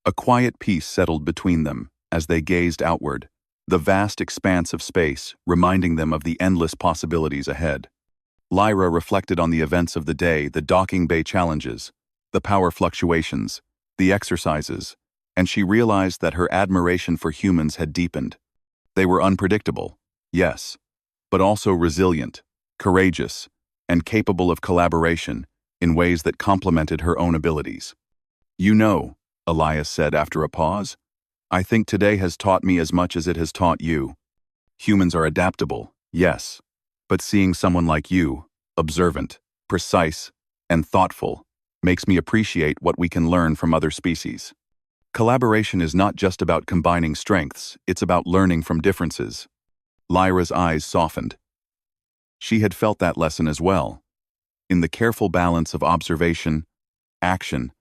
A quiet peace settled between them as they gazed outward, the vast expanse of space reminding them of the endless possibilities ahead. Lyra reflected on the events of the day, the docking bay challenges, the power fluctuations, the exercises, and she realized that her admiration for humans had deepened. They were unpredictable, yes, but also resilient, courageous, and capable of collaboration in ways that complemented her own abilities. "You know," Elias said after a pause, "I think today has taught me as much as it has taught you. Humans are adaptable, yes, but seeing someone like you, observant, precise, and thoughtful, makes me appreciate what we can learn from other species. Collaboration is not just about combining strengths, it's about learning from differences." Lyra's eyes softened. She had felt that lesson as well, in the careful balance of observation, action,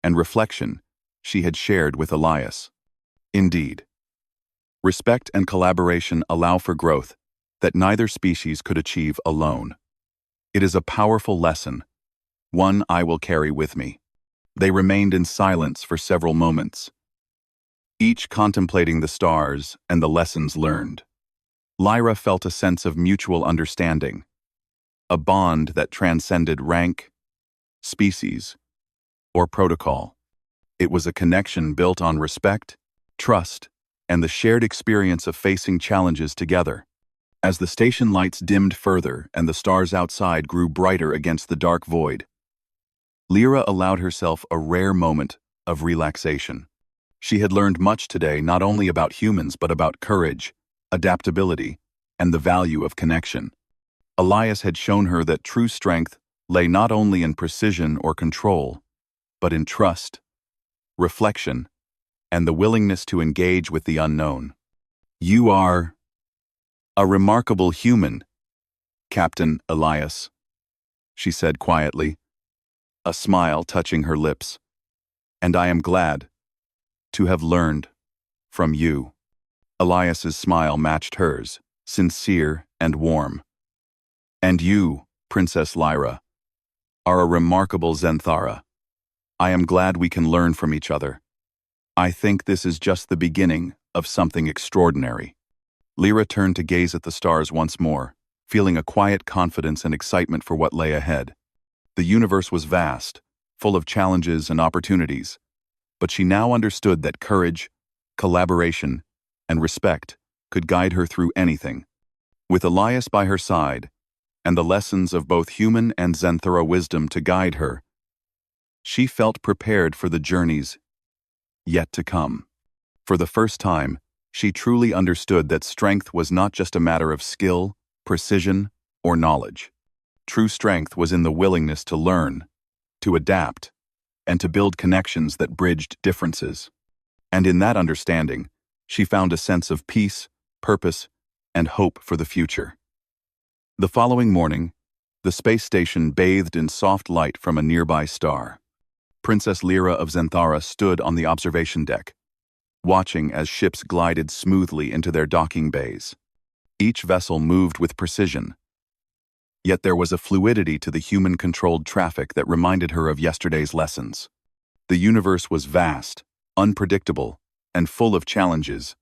and reflection she had shared with Elias. Indeed, respect and collaboration allow for growth that neither species could achieve alone. It is a powerful lesson, one I will carry with me. They remained in silence for several moments, each contemplating the stars and the lessons learned. Lyra felt a sense of mutual understanding, a bond that transcended rank, species, or protocol. It was a connection built on respect, trust, and the shared experience of facing challenges together. As the station lights dimmed further and the stars outside grew brighter against the dark void, Lyra allowed herself a rare moment of relaxation. She had learned much today, not only about humans but about courage, adaptability, and the value of connection. Elias had shown her that true strength lay not only in precision or control, but in trust, reflection, and the willingness to engage with the unknown. "You are a remarkable human, Captain Elias," she said quietly, a smile touching her lips. "And I am glad to have learned from you." Elias's smile matched hers, sincere and warm. "And you, Princess Lyra, are a remarkable Zenthara. I am glad we can learn from each other. I think this is just the beginning of something extraordinary." Lyra turned to gaze at the stars once more, feeling a quiet confidence and excitement for what lay ahead. The universe was vast, full of challenges and opportunities, but she now understood that courage, collaboration, and respect could guide her through anything. With Elias by her side, and the lessons of both human and Zenthara wisdom to guide her, she felt prepared for the journeys yet to come. For the first time, she truly understood that strength was not just a matter of skill, precision, or knowledge. True strength was in the willingness to learn, to adapt, and to build connections that bridged differences. And in that understanding, she found a sense of peace, purpose, and hope for the future. The following morning, the space station bathed in soft light from a nearby star. Princess Lyra of Zenthara stood on the observation deck, watching as ships glided smoothly into their docking bays. Each vessel moved with precision, yet there was a fluidity to the human-controlled traffic that reminded her of yesterday's lessons. The universe was vast, unpredictable, and full of challenges.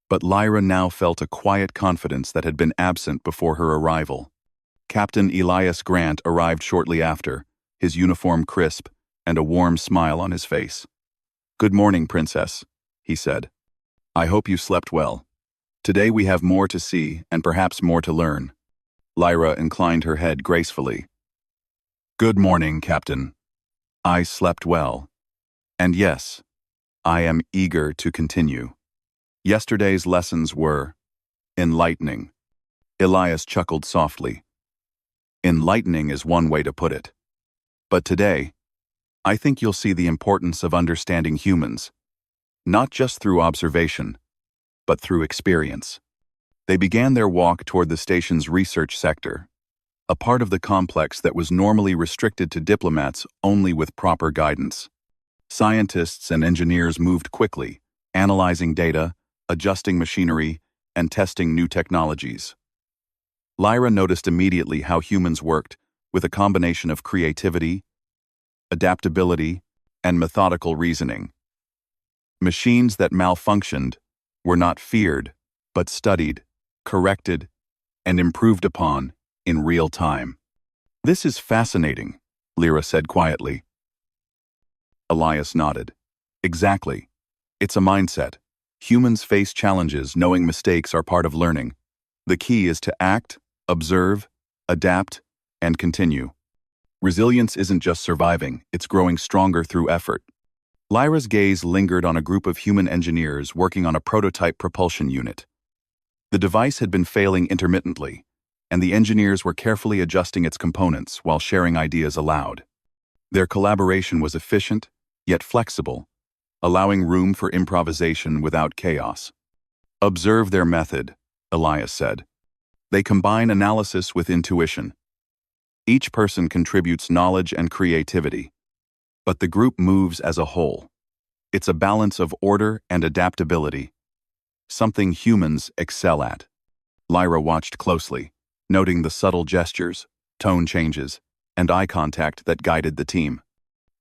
But Lyra now felt a quiet confidence that had been absent before her arrival. Captain Elias Grant arrived shortly after, his uniform crisp and a warm smile on his face. "Good morning, Princess," he said. "I hope you slept well. Today we have more to see and perhaps more to learn." Lyra inclined her head gracefully. "Good morning, Captain. I slept well. And yes, I am eager to continue. Yesterday's lessons were enlightening." Elias chuckled softly. "Enlightening is one way to put it. But today, I think you'll see the importance of understanding humans, not just through observation, but through experience." They began their walk toward the station's research sector, a part of the complex that was normally restricted to diplomats only with proper guidance. Scientists and engineers moved quickly, analyzing data, adjusting machinery, and testing new technologies. Lyra noticed immediately how humans worked, with a combination of creativity, adaptability, and methodical reasoning. Machines that malfunctioned were not feared, but studied, corrected, and improved upon in real time. "This is fascinating," Lyra said quietly. Elias nodded. "Exactly. It's a mindset. Humans face challenges knowing mistakes are part of learning. The key is to act, observe, adapt, and continue. Resilience isn't just surviving, it's growing stronger through effort." Lyra's gaze lingered on a group of human engineers working on a prototype propulsion unit. The device had been failing intermittently, and the engineers were carefully adjusting its components while sharing ideas aloud. Their collaboration was efficient, yet flexible, allowing room for improvisation without chaos. "Observe their method," Elias said. "They combine analysis with intuition. Each person contributes knowledge and creativity, but the group moves as a whole. It's a balance of order and adaptability, something humans excel at." Lyra watched closely, noting the subtle gestures, tone changes, and eye contact that guided the team.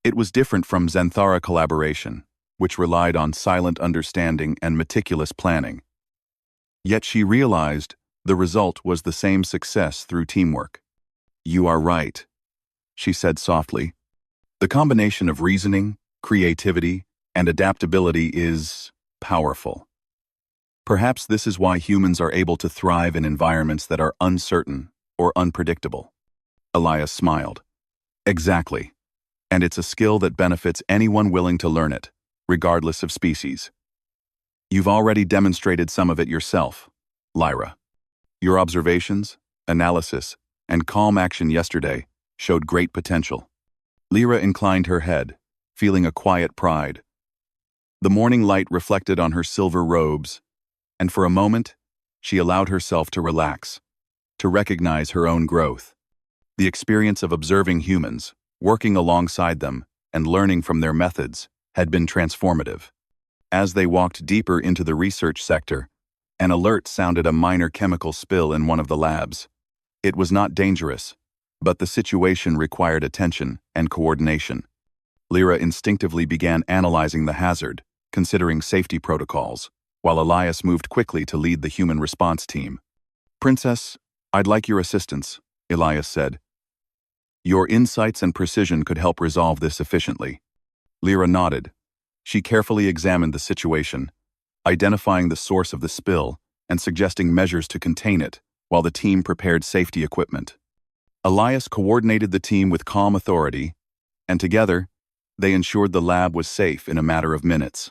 It was different from Zenthara collaboration, which relied on silent understanding and meticulous planning. Yet she realized the result was the same success through teamwork. "You are right," she said softly. "The combination of reasoning, creativity, and adaptability is powerful. Perhaps this is why humans are able to thrive in environments that are uncertain or unpredictable." Elias smiled. "Exactly. And it's a skill that benefits anyone willing to learn it, regardless of species. You've already demonstrated some of it yourself, Lyra. Your observations, analysis, and calm action yesterday showed great potential." Lyra inclined her head, feeling a quiet pride. The morning light reflected on her silver robes, and for a moment, she allowed herself to relax, to recognize her own growth. The experience of observing humans, working alongside them, and learning from their methods had been transformative. As they walked deeper into the research sector, an alert sounded a minor chemical spill in one of the labs. It was not dangerous, but the situation required attention and coordination. Lyra instinctively began analyzing the hazard, considering safety protocols, while Elias moved quickly to lead the human response team. "Princess, I'd like your assistance," Elias said. "Your insights and precision could help resolve this efficiently." Lyra nodded. She carefully examined the situation, identifying the source of the spill and suggesting measures to contain it, while the team prepared safety equipment. Elias coordinated the team with calm authority, and together, they ensured the lab was safe in a matter of minutes.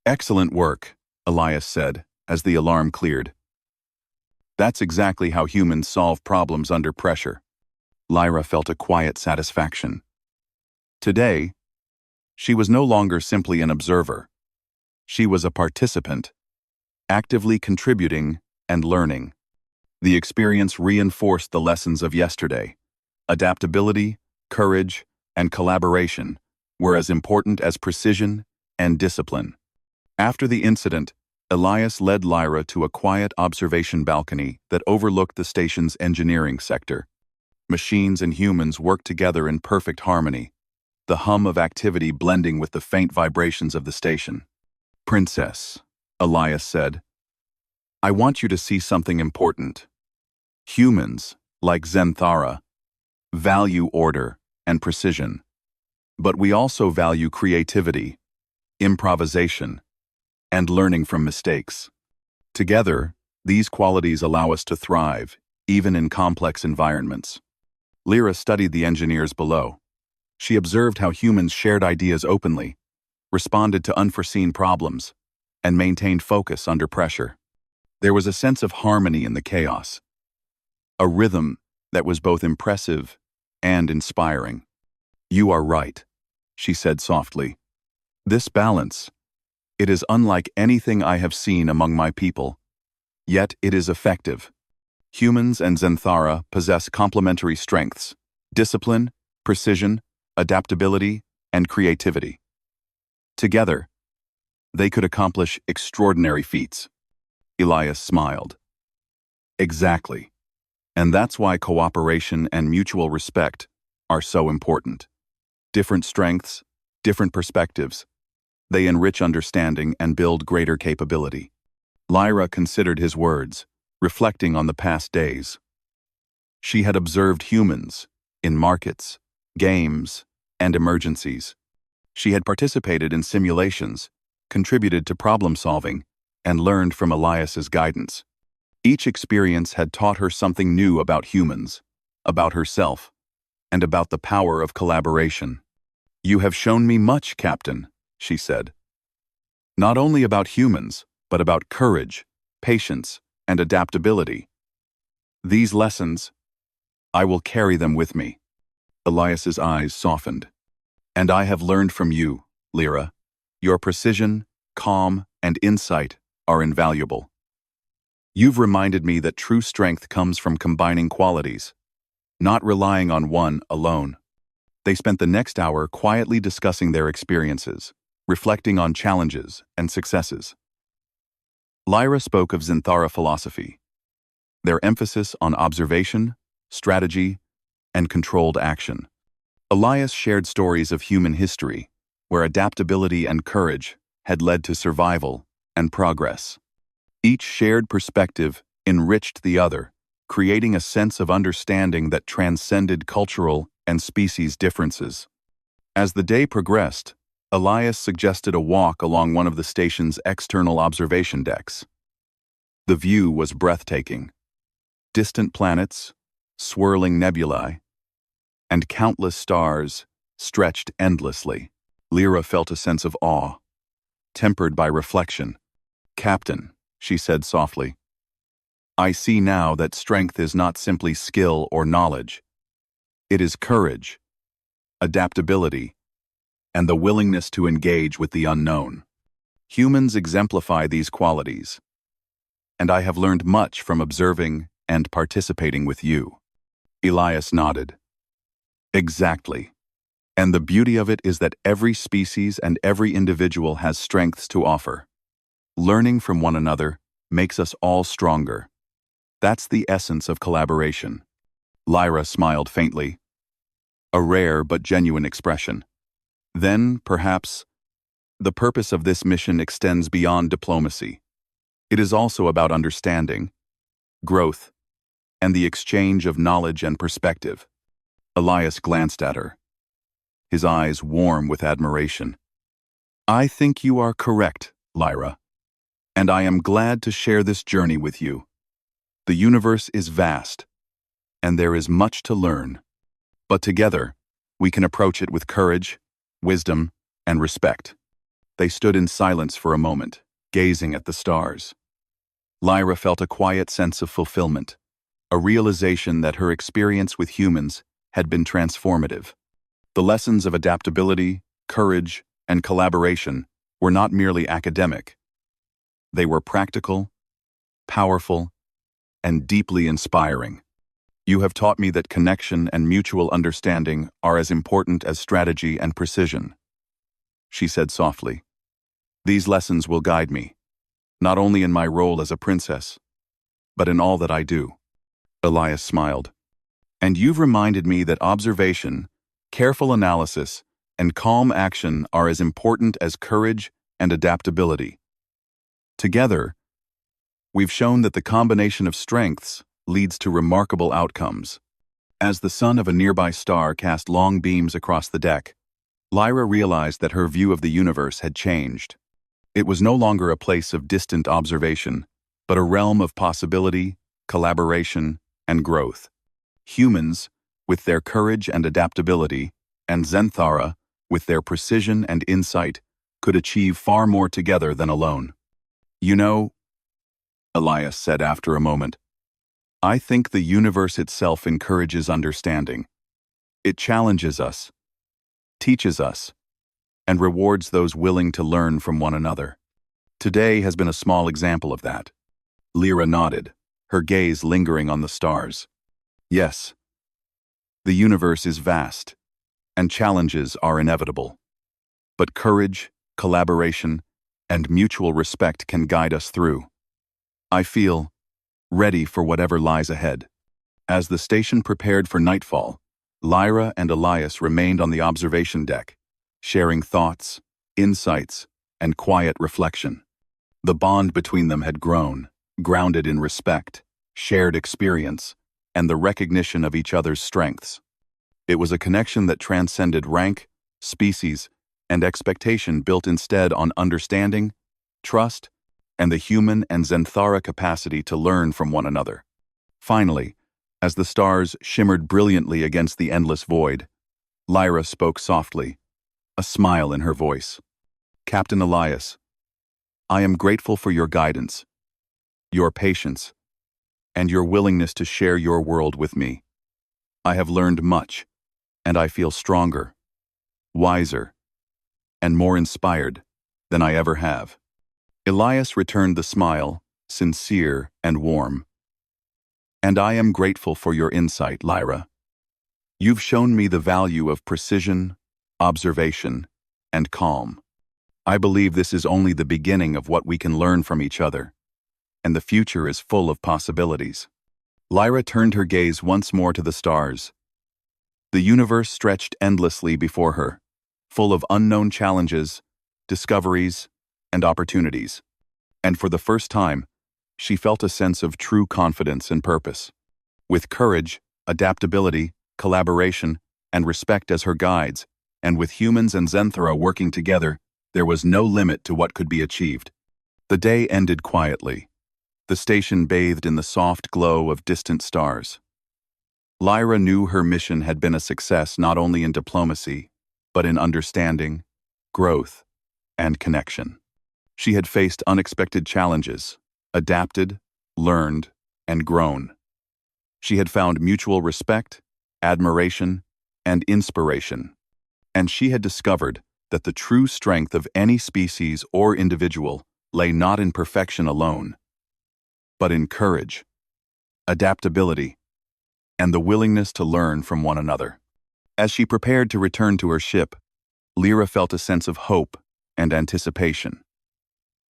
"Excellent work," Elias said, as the alarm cleared. "That's exactly how humans solve problems under pressure." Lyra felt a quiet satisfaction. Today, she was no longer simply an observer. She was a participant, actively contributing and learning. The experience reinforced the lessons of yesterday. Adaptability, courage, and collaboration were as important as precision and discipline. After the incident, Elias led Lyra to a quiet observation balcony that overlooked the station's engineering sector. Machines and humans worked together in perfect harmony, the hum of activity blending with the faint vibrations of the station. "Princess," Elias said, "I want you to see something important. Humans, like Zenthara, value order and precision. But we also value creativity, improvisation, and learning from mistakes. Together, these qualities allow us to thrive, even in complex environments." Lyra studied the engineers below. She observed how humans shared ideas openly, responded to unforeseen problems, and maintained focus under pressure. There was a sense of harmony in the chaos, a rhythm that was both impressive and inspiring. "You are right," she said softly. "This balance, it is unlike anything I have seen among my people. Yet it is effective. Humans and Zenthara possess complementary strengths: discipline, precision, adaptability, and creativity. Together, they could accomplish extraordinary feats." Elias smiled. "Exactly. And that's why cooperation and mutual respect are so important. Different strengths, different perspectives. They enrich understanding and build greater capability." Lyra considered his words, reflecting on the past days. She had observed humans in markets, games, and emergencies. She had participated in simulations, contributed to problem-solving, and learned from Elias's guidance. Each experience had taught her something new about humans, about herself, and about the power of collaboration. "You have shown me much, Captain," she said. "Not only about humans, but about courage, patience, and adaptability. These lessons, I will carry them with me." Elias's eyes softened. "And I have learned from you, Lyra. Your precision, calm, and insight are invaluable. You've reminded me that true strength comes from combining qualities, not relying on one alone." They spent the next hour quietly discussing their experiences, reflecting on challenges and successes. Lyra spoke of Zenthara philosophy, their emphasis on observation, strategy, and controlled action. Elias shared stories of human history, where adaptability and courage had led to survival and progress. Each shared perspective enriched the other, creating a sense of understanding that transcended cultural and species differences. As the day progressed, Elias suggested a walk along one of the station's external observation decks. The view was breathtaking. Distant planets, swirling nebulae, and countless stars stretched endlessly. Lyra felt a sense of awe, tempered by reflection. "Captain," she said softly, "I see now that strength is not simply skill or knowledge. It is courage, adaptability, and the willingness to engage with the unknown. Humans exemplify these qualities, and I have learned much from observing and participating with you." Elias nodded. Exactly. And the beauty of it is that every species and every individual has strengths to offer. Learning from one another makes us all stronger. That's the essence of collaboration. Lyra smiled faintly, a rare but genuine expression. Then, perhaps, the purpose of this mission extends beyond diplomacy. It is also about understanding, growth, and the exchange of knowledge and perspective. Elias glanced at her, his eyes warm with admiration. I think you are correct, Lyra, and I am glad to share this journey with you. The universe is vast, and there is much to learn. But together, we can approach it with courage, wisdom, and respect. They stood in silence for a moment, gazing at the stars. Lyra felt a quiet sense of fulfillment, a realization that her experience with humans had been transformative. The lessons of adaptability, courage, and collaboration were not merely academic. They were practical, powerful, and deeply inspiring. You have taught me that connection and mutual understanding are as important as strategy and precision, she said softly. These lessons will guide me, not only in my role as a princess, but in all that I do. Elias smiled. And you've reminded me that observation, careful analysis, and calm action are as important as courage and adaptability. Together, we've shown that the combination of strengths leads to remarkable outcomes. As the sun of a nearby star cast long beams across the deck, Lyra realized that her view of the universe had changed. It was no longer a place of distant observation, but a realm of possibility, collaboration, and growth. Humans, with their courage and adaptability, and Zenthara, with their precision and insight, could achieve far more together than alone. You know, Elias said after a moment, I think the universe itself encourages understanding. It challenges us, teaches us, and rewards those willing to learn from one another. Today has been a small example of that. Lyra nodded, her gaze lingering on the stars. Yes, the universe is vast, and challenges are inevitable. But courage, collaboration, and mutual respect can guide us through. I feel ready for whatever lies ahead. As the station prepared for nightfall, Lyra and Elias remained on the observation deck, sharing thoughts, insights, and quiet reflection. The bond between them had grown, grounded in respect, shared experience, and the recognition of each other's strengths. It was a connection that transcended rank, species, and expectation, built instead on understanding, trust, and the human and Zenthara capacity to learn from one another. Finally, as the stars shimmered brilliantly against the endless void, Lyra spoke softly, a smile in her voice. Captain Elias, I am grateful for your guidance, your patience, and your willingness to share your world with me. I have learned much, and I feel stronger, wiser, and more inspired than I ever have. Elias returned the smile, sincere and warm. And I am grateful for your insight, Lyra. You've shown me the value of precision, observation, and calm. I believe this is only the beginning of what we can learn from each other, and the future is full of possibilities. Lyra turned her gaze once more to the stars. The universe stretched endlessly before her, full of unknown challenges, discoveries, and opportunities. And for the first time, she felt a sense of true confidence and purpose. With courage, adaptability, collaboration, and respect as her guides, and with humans and Zenthara working together, there was no limit to what could be achieved. The day ended quietly, the station bathed in the soft glow of distant stars. Lyra knew her mission had been a success not only in diplomacy, but in understanding, growth, and connection. She had faced unexpected challenges, adapted, learned, and grown. She had found mutual respect, admiration, and inspiration. And she had discovered that the true strength of any species or individual lay not in perfection alone, but in courage, adaptability, and the willingness to learn from one another. As she prepared to return to her ship, Lyra felt a sense of hope and anticipation.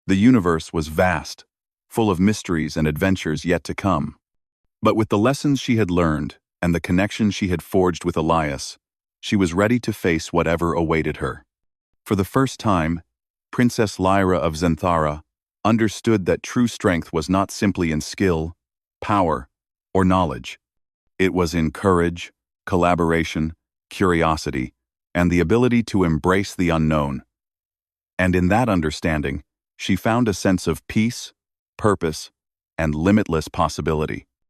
The universe was vast, full of mysteries and adventures yet to come. But with the lessons she had learned and the connection she had forged with Elias, she was ready to face whatever awaited her. For the first time, Princess Lyra of Zenthara understood that true strength was not simply in skill, power, or knowledge. It was in courage, collaboration, curiosity, and the ability to embrace the unknown. And in that understanding, she found a sense of peace, purpose, and limitless possibility.